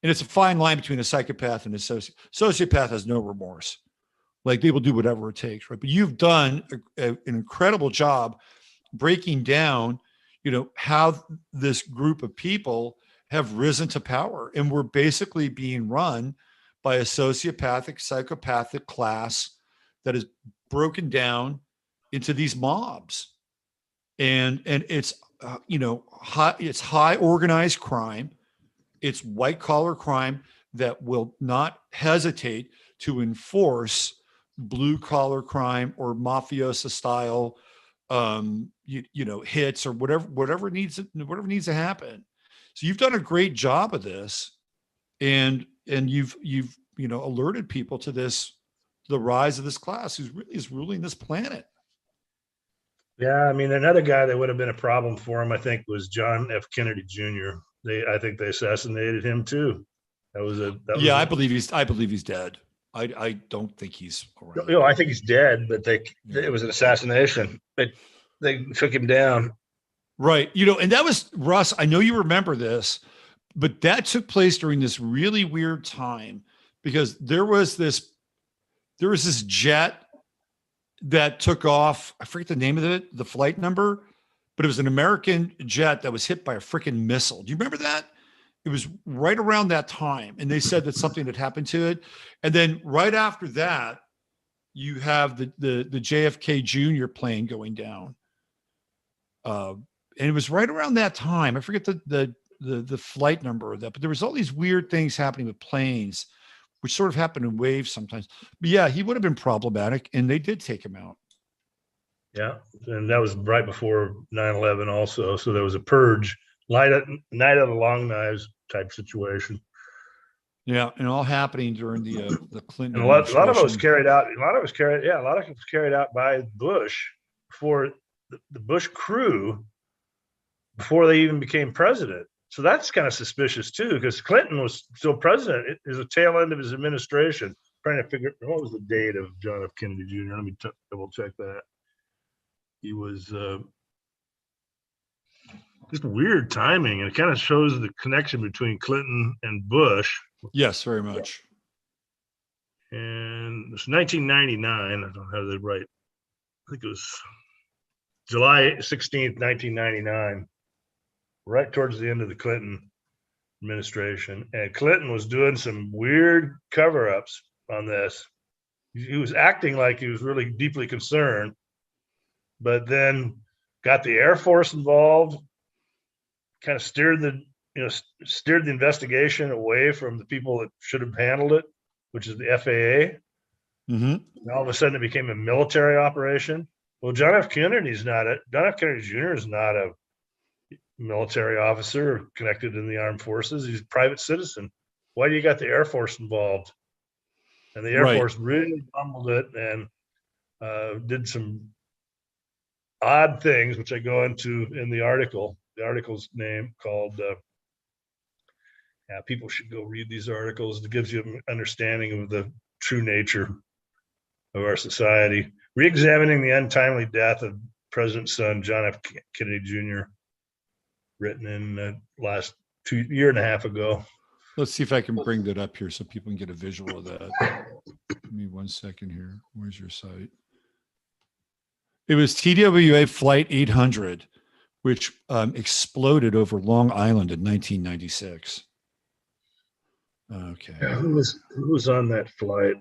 and it's a fine line between a psychopath and a sociopath has no remorse. Like they will do whatever it takes, right? But you've done an incredible job breaking down, how this group of people have risen to power. And we're basically being run by a sociopathic, psychopathic class that is broken down into these mobs. And it's, it's high organized crime. It's white collar crime that will not hesitate to enforce blue collar crime or mafiosa style, hits or whatever needs to happen. So you've done a great job of this, and you've alerted people to the rise of this class who really is ruling this planet. Yeah, I mean, another guy that would have been a problem for him, I think, was John F. Kennedy Jr. I think they assassinated him too. I believe he's dead. I don't think he's around. I think he's dead, but it was an assassination. They took him down. Right. And that was Russ. I know you remember this, but that took place during this really weird time because there was this jet that took off. I forget the name of it, the flight number, but it was an American jet that was hit by a freaking missile. Do you remember that? It was right around that time. And they said that something had happened to it. And then right after that, you have the JFK Jr. plane going down. And it was right around that time. I forget the flight number of that, but there was all these weird things happening with planes, which sort of happen in waves sometimes. But yeah, he would have been problematic and they did take him out. Yeah. And that was right before 9/11 also. So there was a purge, night of the long knives type situation. Yeah. And all happening during the Clinton. And a lot of it was carried out. A lot of it was carried out by Bush for the Bush crew before they even became president. So that's kind of suspicious too, because Clinton was still president. It is a tail end of his administration. Trying to figure what was the date of John F. Kennedy Jr. Let me double check that. He was just weird timing, and it kind of shows the connection between Clinton and Bush. Yes, very much. And it's 1999. I don't have that right. I think it was July 16th, 1999. Right towards the end of the Clinton administration. And Clinton was doing some weird cover-ups on this. He was acting like he was really deeply concerned, but then got the Air Force involved, kind of steered the investigation away from the people that should have handled it, which is the FAA. Mm-hmm. And all of a sudden it became a military operation. Well, John F. Kennedy Jr. is not a military officer connected in the armed forces. He's a private citizen. Why do you got the Air Force involved? And the Air Force really bumbled it and did some odd things, which I go into in the article. The article's name called people should go read these articles. It gives you an understanding of the true nature of our society. Re-examining the untimely death of president's son, John F. Kennedy Jr., written in the last year and a half ago. Let's see if I can bring that up here so people can get a visual of that. Give me 1 second here. Where's your site? It was TWA Flight 800, which exploded over Long Island in 1996. Okay. Yeah, who was on that flight?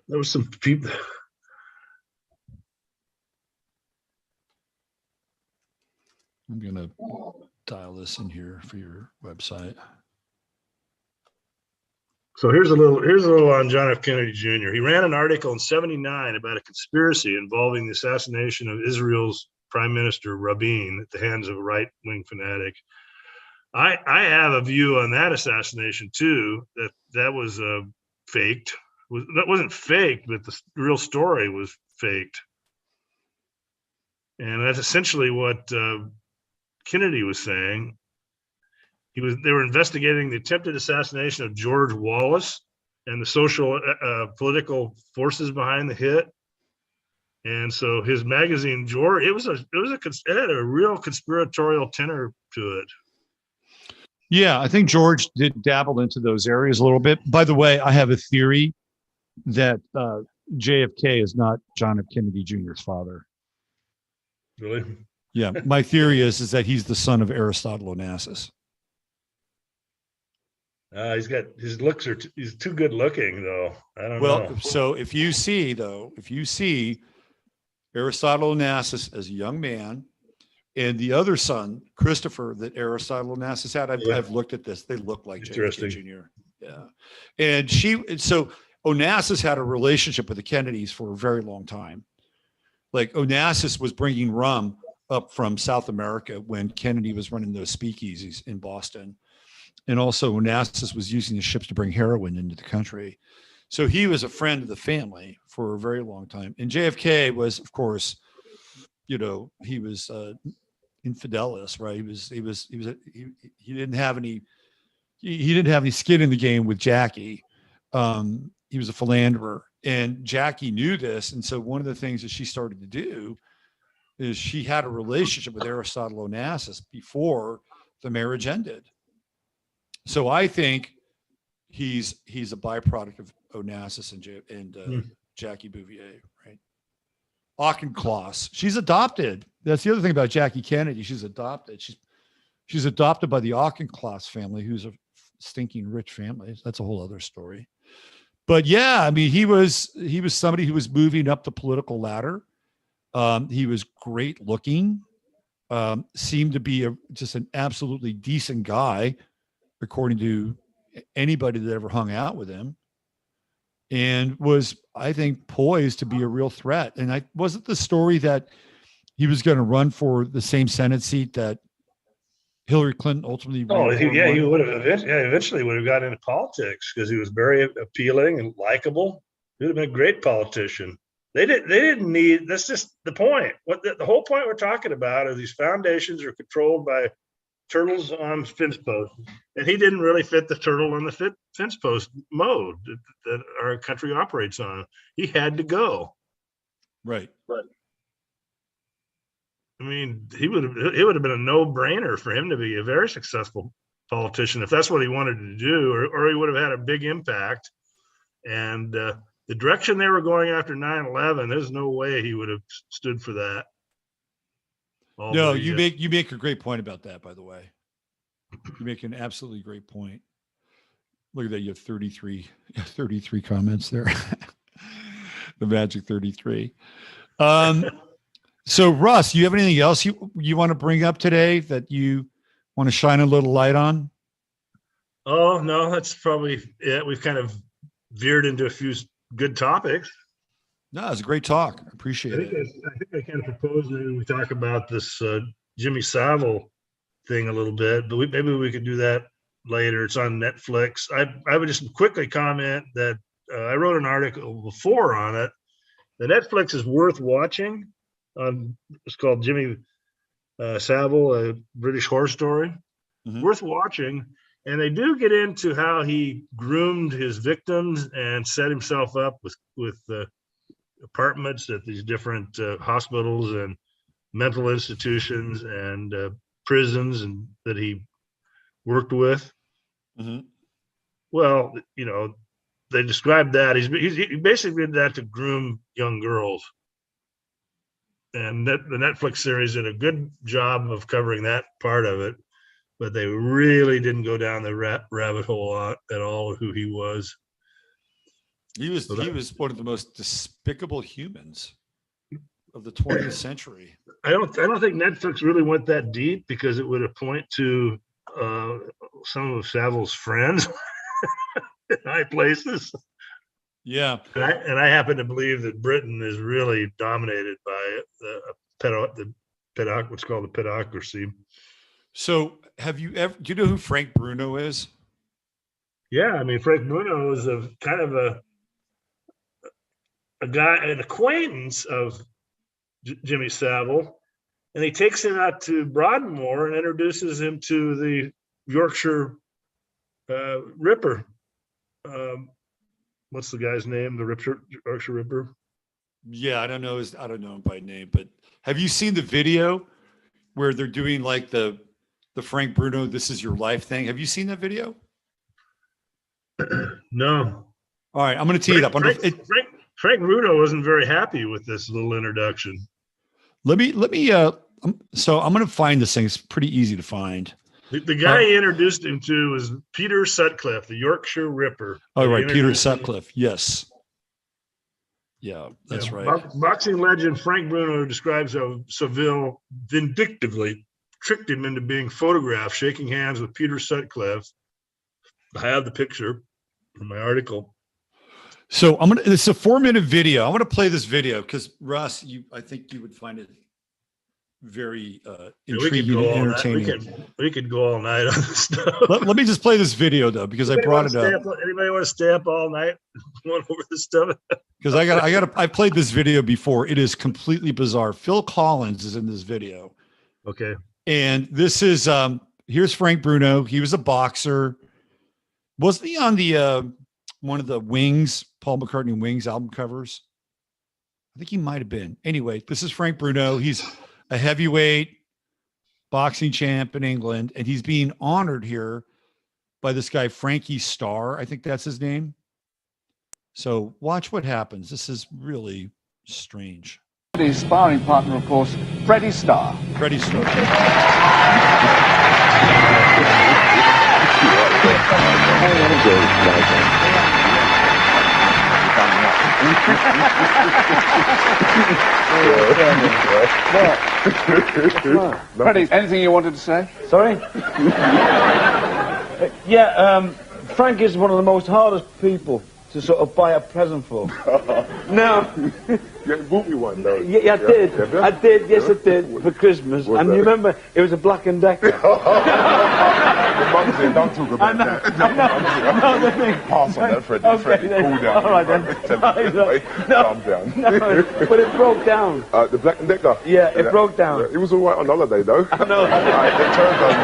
There was some people. I'm gonna dial this in here for your website. So here's a little on John F. Kennedy Jr. He ran an article in '79 about a conspiracy involving the assassination of Israel's Prime Minister Rabin at the hands of a right-wing fanatic. I have a view on that assassination too, that was faked. That wasn't faked, but the real story was faked. And that's essentially what Kennedy was saying. They were investigating the attempted assassination of George Wallace and the social political forces behind the hit. And so his magazine, George, it had a real conspiratorial tenor to it. Yeah, I think George did dabble into those areas a little bit. By the way, I have a theory that JFK is not John F. Kennedy Jr.'s father. Really? Yeah, my theory is that he's the son of Aristotle Onassis. He's got his looks he's too good looking though. I don't know. Well, so if you see Aristotle Onassis as a young man, and the other son, Christopher, that Aristotle Onassis had, I've looked at this. They look like JFK Jr. Yeah, and so Onassis had a relationship with the Kennedys for a very long time. Like Onassis was bringing rum up from South America when Kennedy was running those speakeasies in Boston. And also Onassis was using the ships to bring heroin into the country. So he was a friend of the family for a very long time. And JFK was, of course, he was infidelis, right? He didn't have any skin in the game with Jackie. He was a philanderer, and Jackie knew this. And so one of the things that she started to do is she had a relationship with Aristotle Onassis before the marriage ended. So I think he's a byproduct of Onassis and Jackie Bouvier, right? Auchincloss. She's adopted. That's the other thing about Jackie Kennedy. She's adopted. She's adopted by the Auchincloss family, who's a stinking rich family. That's a whole other story. But yeah, I mean, he was somebody who was moving up the political ladder. He was great looking. Seemed to be just an absolutely decent guy, according to anybody that ever hung out with him, and was, I think, poised to be a real threat. And wasn't the story that he was going to run for the same Senate seat that Hillary Clinton ultimately. He would have eventually would have got into politics because he was very appealing and likable. He would have been a great politician. They didn't need. That's just the point. What the whole point we're talking about is these foundations are controlled by turtles on fence posts, and he didn't really fit the turtle on the fence post mode that our country operates on. He had to go. Right. I mean, it would have been a no-brainer for him to be a very successful politician if that's what he wanted to do, or he would have had a big impact. And the direction they were going after 9/11, there's no way he would have stood for that. No, you make a great point about that, by the way. You make an absolutely great point. Look at that. You have 33 comments there. The magic 33. So Russ, you have anything else you want to bring up today that you want to shine a little light on? Oh, no, that's probably it. We've kind of veered into a few good topics. No, it's a great talk. I appreciate it. I think I kind of proposed that we talk about this Jimmy Savile thing a little bit, but maybe we could do that later. It's on Netflix. I would just quickly comment that I wrote an article before on it. The Netflix is worth watching. It's called Jimmy Savile, a British horror story. Mm-hmm. Worth watching. And they do get into how he groomed his victims and set himself up with apartments at these different hospitals and mental institutions and prisons and that he worked with. Mhm. Well, they described that he basically did that to groom young girls. And the Netflix series did a good job of covering that part of it, but they really didn't go down the rabbit hole at all of who he was. He was one of the most despicable humans of the 20th century. I don't think Netflix really went that deep because it would point to some of Savile's friends in high places. Yeah. And I happen to believe that Britain is really dominated by what's called the pedocracy. So do you know who Frank Bruno is? Yeah, I mean, Frank Bruno is a kind of a guy, an acquaintance of Jimmy Savile, and he takes him out to Broadmoor and introduces him to the Yorkshire Ripper. What's the guy's name? The Yorkshire Ripper? Yeah, I don't know him by name, but have you seen the video where they're doing like the Frank Bruno "This Is Your Life" thing? Have you seen that video? No. All right, I'm going to tee it up. Frank Bruno wasn't very happy with this little introduction. Let me. So I'm going to find this thing. It's pretty easy to find. The guy he introduced him to was Peter Sutcliffe, the Yorkshire Ripper. Oh, right, Peter Sutcliffe. Yes. Yeah, that's right. Boxing legend Frank Bruno describes how Savile vindictively tricked him into being photographed shaking hands with Peter Sutcliffe. I have the picture in my article. So it's a 4-minute video. I'm going to play this video because Russ, I think you would find it very intriguing and entertaining. We could go all night on this stuff. Let me just play this video though, because I brought it up. Anybody want to stay up all night going over this stuff? Because I played this video before. It is completely bizarre. Phil Collins is in this video. Okay. And this is here's Frank Bruno. He was a boxer. Wasn't he on the one of the Wings, Paul McCartney Wings album covers? I think he might have been. Anyway, this is Frank Bruno. He's a heavyweight boxing champ in England, and he's being honored here by this guy, Frankie Starr. I think that's his name. So watch what happens. This is really strange. His sparring partner, of course, Freddie Starr. Freddie Starr. Freddie, anything you wanted to say? Sorry? Frank is one of the most hardest people to sort of buy a present for. No. You bought me one, though. Yeah, I did. I did, yes, I did, for Christmas. And you remember, it was a Black & Decker. Don't talk about that. Pass on that, Freddie. Okay, Freddie, cool down. All right, then. Calm down. No, but it broke down. The Black & Decker? Yeah, it broke down. It was all right on holiday, though. I know. It turned on,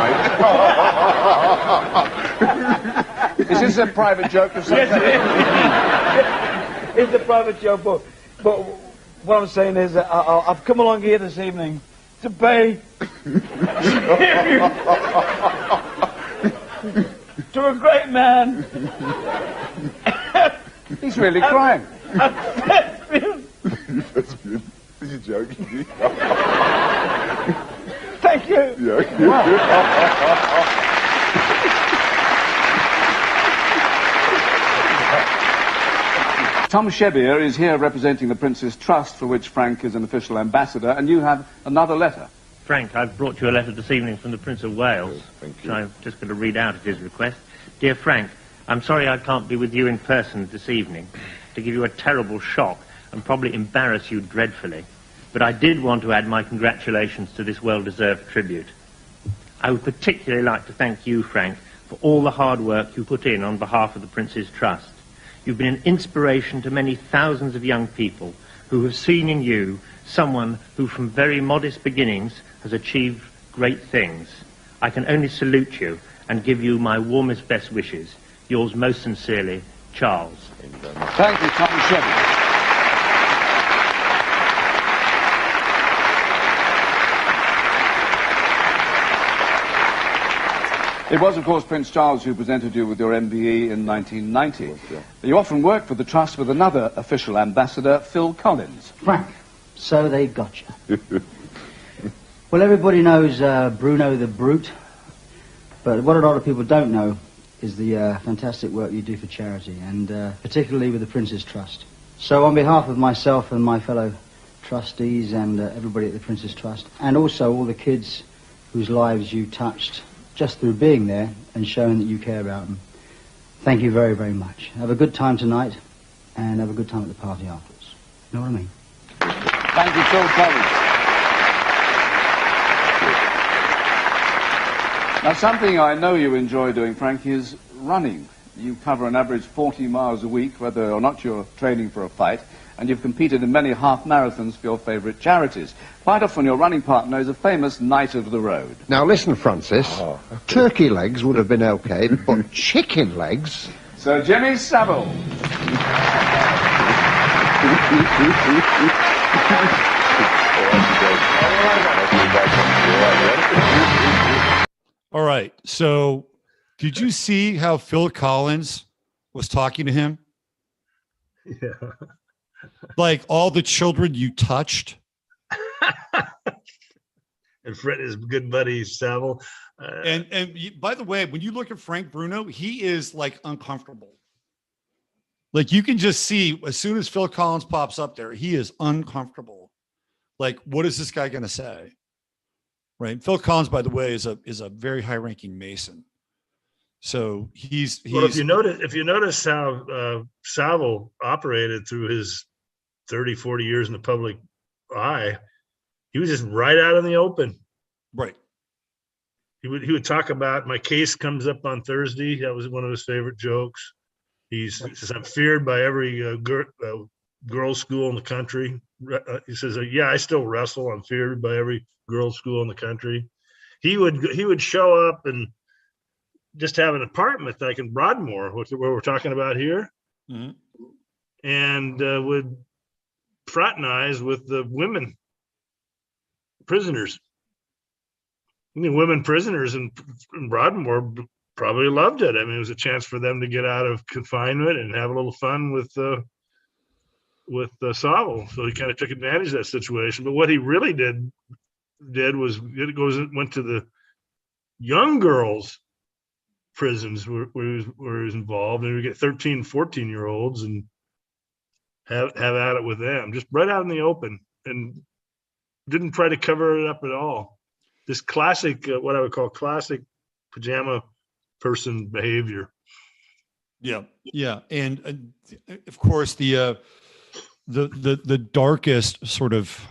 mate. Is this a private joke or something? Yes, it's a private joke, but what I'm saying is that I've come along here this evening to pay to a great man. He's really crying. That's good. Is you joking? Thank you. Yeah. Wow. Tom Chebier is here representing the Prince's Trust, for which Frank is an official ambassador, and you have another letter. Frank, I've brought you a letter this evening from the Prince of Wales, which I'm just going to read out at his request. Dear Frank, I'm sorry I can't be with you in person this evening to give you a terrible shock and probably embarrass you dreadfully, but I did want to add my congratulations to this well-deserved tribute. I would particularly like to thank you, Frank, for all the hard work you put in on behalf of the Prince's Trust. You've been an inspiration to many thousands of young people who have seen in you someone who from very modest beginnings has achieved great things. I can only salute you and give you my warmest best wishes. Yours most sincerely, Charles. Thank you, Tom Chebier. It was, of course, Prince Charles who presented you with your MBE in 1990. You often worked for the Trust with another official ambassador, Phil Collins. Frank, so they got you. Well, everybody knows Bruno the Brute, but what a lot of people don't know is the fantastic work you do for charity, and particularly with the Prince's Trust. So on behalf of myself and my fellow trustees and everybody at the Prince's Trust, and also all the kids whose lives you touched just through being there and showing that you care about them, thank you very, very much. Have a good time tonight, and have a good time at the party afterwards. You know what I mean? Thank you, Phil Collins. Now, something I know you enjoy doing, Frank, is running. You cover an average 40 miles a week, whether or not you're training for a fight, and you've competed in many half marathons for your favourite charities. Quite often your running partner is a famous knight of the road. Now listen, Francis, turkey legs would have been okay, but chicken legs... Sir Jimmy Savile. All right. So did you see how Phil Collins was talking to him? Yeah. Like all the children you touched. And Fred is good buddy Savile. By the way, when you look at Frank Bruno, he is like uncomfortable. Like you can just see as soon as Phil Collins pops up there, he is uncomfortable. Like, what is this guy going to say? Right. Phil Collins, by the way, is a very high ranking Mason. So he's well, if you notice how Savile operated through his 30, 40 years in the public eye, he was just right out in the open. Right. He would talk about, my case comes up on Thursday. That was one of his favorite jokes. He says, I'm feared by every girls' school in the country. He says, yeah, I still wrestle. I'm feared by every girls' school in the country. He would show up and just have an apartment like in Broadmoor, where we're talking about here, mm-hmm. and would fraternize with the women prisoners. I mean, women prisoners in Broadmoor probably loved it. I mean, it was a chance for them to get out of confinement and have a little fun with Savile. So he kind of took advantage of that situation. But what he really did was went to the young girls' prisons where he was involved, and we get 13, 14-year-olds and have at it with them, just right out in the open, and didn't try to cover it up at all. This classic, what I would call classic pajama person behavior. Yeah, yeah, and of course the darkest sort of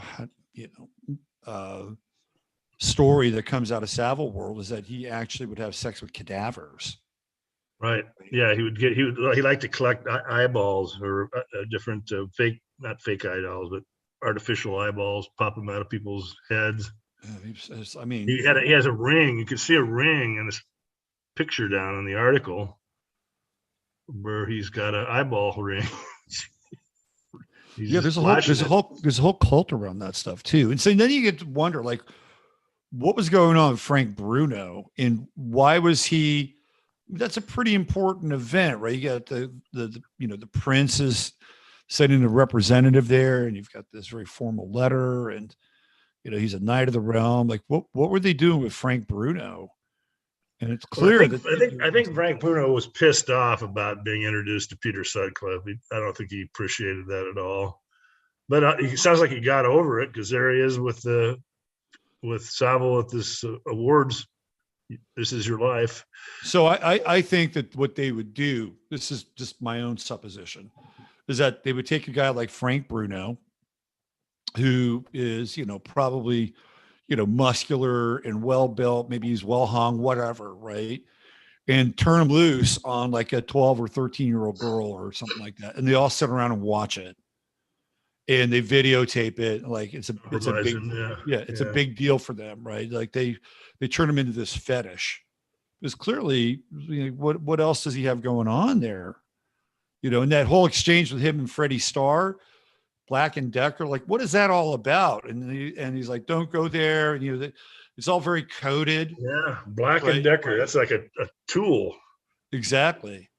story that comes out of Savile world is that he actually would have sex with cadavers. Right. Yeah, he liked to collect eyeballs or different not fake eyeballs, but artificial eyeballs, pop them out of people's heads. I mean, he has a ring. You can see a ring in this picture down in the article where he's got an eyeball ring. Yeah, there's a whole cult around that stuff too. And so then you get to wonder, like, what was going on with Frank Bruno and why was he? That's a pretty important event, right? You got the prince is sending a representative there, and you've got this very formal letter, and he's a knight of the realm. Like, what were they doing with Frank Bruno? And it's clear I think Frank Bruno was pissed off about being introduced to Peter Sutcliffe. I don't think he appreciated that at all. But it sounds like he got over it, because there he is with Savile at this awards. This is your life. So I think that what they would do, this is just my own supposition, is that they would take a guy like Frank Bruno, who is, probably, muscular and well built, maybe he's well hung, whatever, right? And turn him loose on like a 12 or 13-year-old girl or something like that. And they all sit around and watch it. And they videotape it. Like it's a big deal for them, right? Like they turn him into this fetish. Because clearly, what else does he have going on there? And that whole exchange with him and Freddie Starr, Black and Decker, like, what is that all about? And he's like, don't go there. And It's all very coded. Yeah, Black Right. and Decker. That's like a tool. Exactly.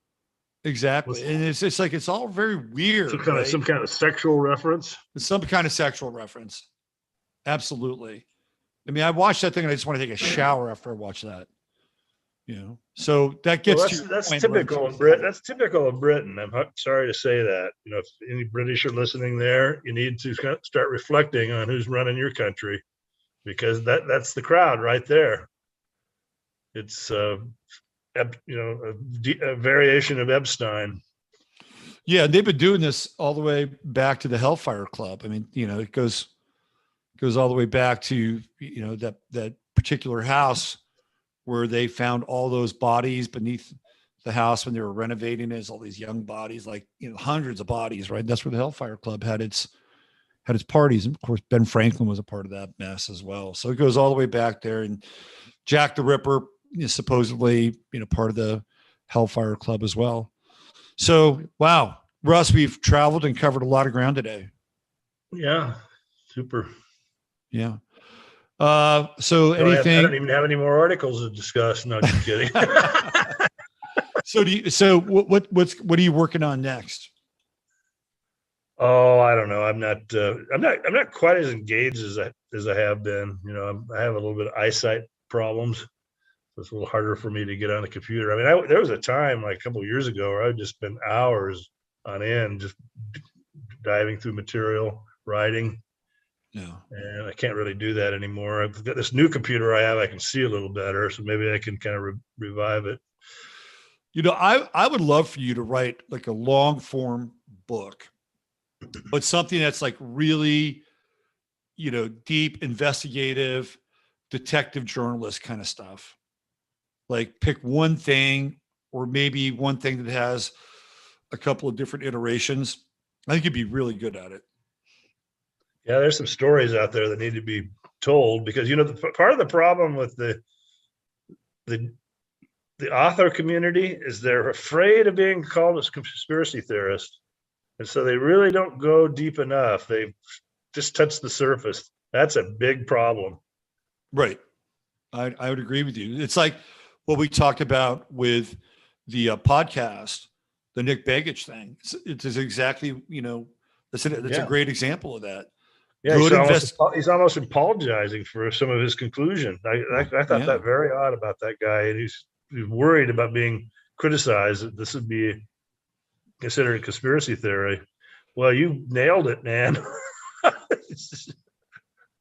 Exactly. And it's like, it's all very weird. Some kind of sexual reference. It's some kind of sexual reference. Absolutely. I mean, I watched that thing and I just want to take a shower after I watch that. So that gets that's typical of Britain. That's typical of Britain. I'm sorry to say that. If any British are listening there, you need to start reflecting on who's running your country, because that's the crowd right there. It's a variation of Epstein. Yeah, they've been doing this all the way back to the Hellfire Club. I mean, it goes all the way back to that particular house where they found all those bodies beneath the house when they were renovating it. All these young bodies, like hundreds of bodies, right? That's where the Hellfire Club had its parties, and of course Ben Franklin was a part of that mess as well. So it goes all the way back there, and Jack the Ripper is supposedly part of the Hellfire Club as well. So wow, Russ, we've traveled and covered a lot of ground today. Yeah, super. Yeah. So anything? I don't even have any more articles to discuss. No, just kidding. So what are you working on next? Oh, I don't know. I'm not quite as engaged as I have been. I have a little bit of eyesight problems. So it's a little harder for me to get on the computer. I mean, there was a time like a couple of years ago where I would just spend hours on end just diving through material, writing. Yeah. And I can't really do that anymore. I've got this new computer I can see a little better, so maybe I can kind of revive it. I would love for you to write like a long form book, but something that's like really, deep, investigative, detective journalist kind of stuff. Like pick one thing, or maybe one thing that has a couple of different iterations. I think you'd be really good at it. Yeah, there's some stories out there that need to be told, because part of the problem with the author community is they're afraid of being called a conspiracy theorist, and so they really don't go deep enough. They just touch the surface. That's a big problem. Right, I would agree with you. It's like what we talked about with the podcast, the Nick Begich thing. It's exactly that's a great example of that. Yeah, he's almost apologizing for some of his conclusion. I thought that very odd about that guy, and he's worried about being criticized that this would be considered a conspiracy theory. Well, you nailed it, man.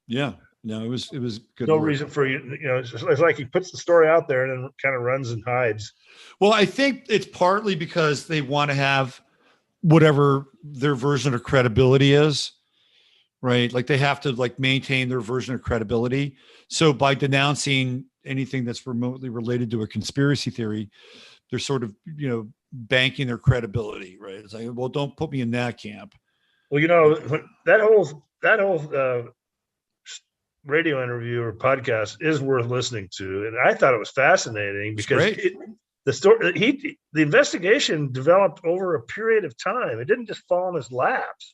Yeah, no, it was good. No reason for you. It's like he puts the story out there and then kind of runs and hides. Well, I think it's partly because they want to have whatever their version of credibility is. Right. Like they have to maintain their version of credibility. So by denouncing anything that's remotely related to a conspiracy theory, they're sort of, banking their credibility. Right. It's like, well, don't put me in that camp. Well, that whole radio interview or podcast is worth listening to. And I thought it was fascinating because the investigation developed over a period of time. It didn't just fall in his laps.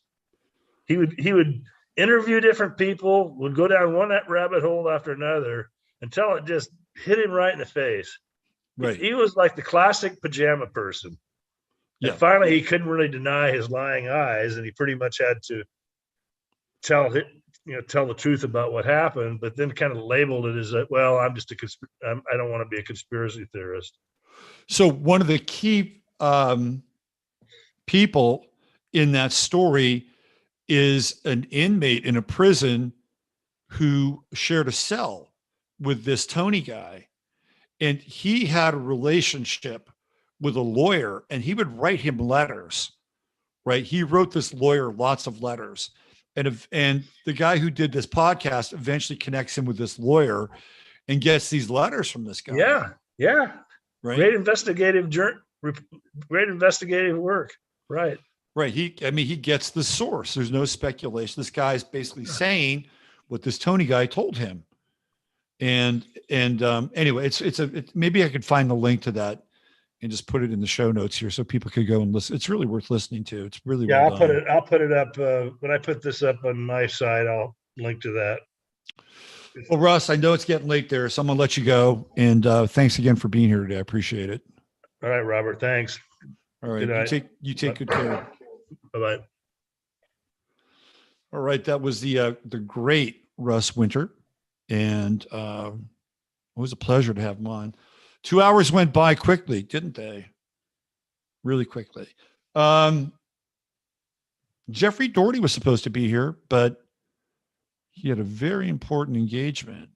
He would interview different people, would go down one rabbit hole after another until it just hit him right in the face. Right. He was like the classic pajama person. Yeah. And finally, he couldn't really deny his lying eyes, and he pretty much had to tell the truth about what happened, but then kind of labeled it as, well, I'm just I don't want to be a conspiracy theorist. So one of the key people in that story is an inmate in a prison who shared a cell with this Tony guy. And he had a relationship with a lawyer, and he would write him letters, right? He wrote this lawyer lots of letters. And the guy who did this podcast eventually connects him with this lawyer and gets these letters from this guy. Yeah. Right. Great investigative work. Right. Right. He gets the source. There's no speculation. This guy's basically saying what this Tony guy told him. And anyway, maybe I could find the link to that and just put it in the show notes here so people could go and listen. It's really worth listening to. It's really I'll put it up when I put this up on my site. I'll link to that. Well, Russ, I know it's getting late there, so I'm gonna let you go. And thanks again for being here today. I appreciate it. All right, Robert. Thanks. All right, Good night. you take good care. Bye-bye. All right, that was the great Russ Winter, and it was a pleasure to have him on. 2 hours went by quickly, didn't they? Really quickly. Jeffrey Doherty was supposed to be here, but he had a very important engagement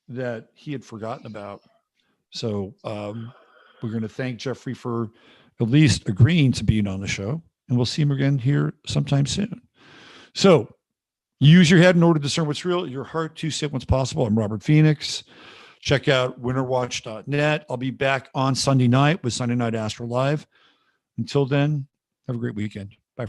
that he had forgotten about. So we're going to thank Jeffrey for at least agreeing to being on the show, and we'll see him again here sometime soon. So use your head in order to discern what's real, your heart to say what's possible. I'm Robert Phoenix. Check out winterwatch.net. I'll be back on Sunday night with Sunday Night Astro Live. Until then, have a great weekend.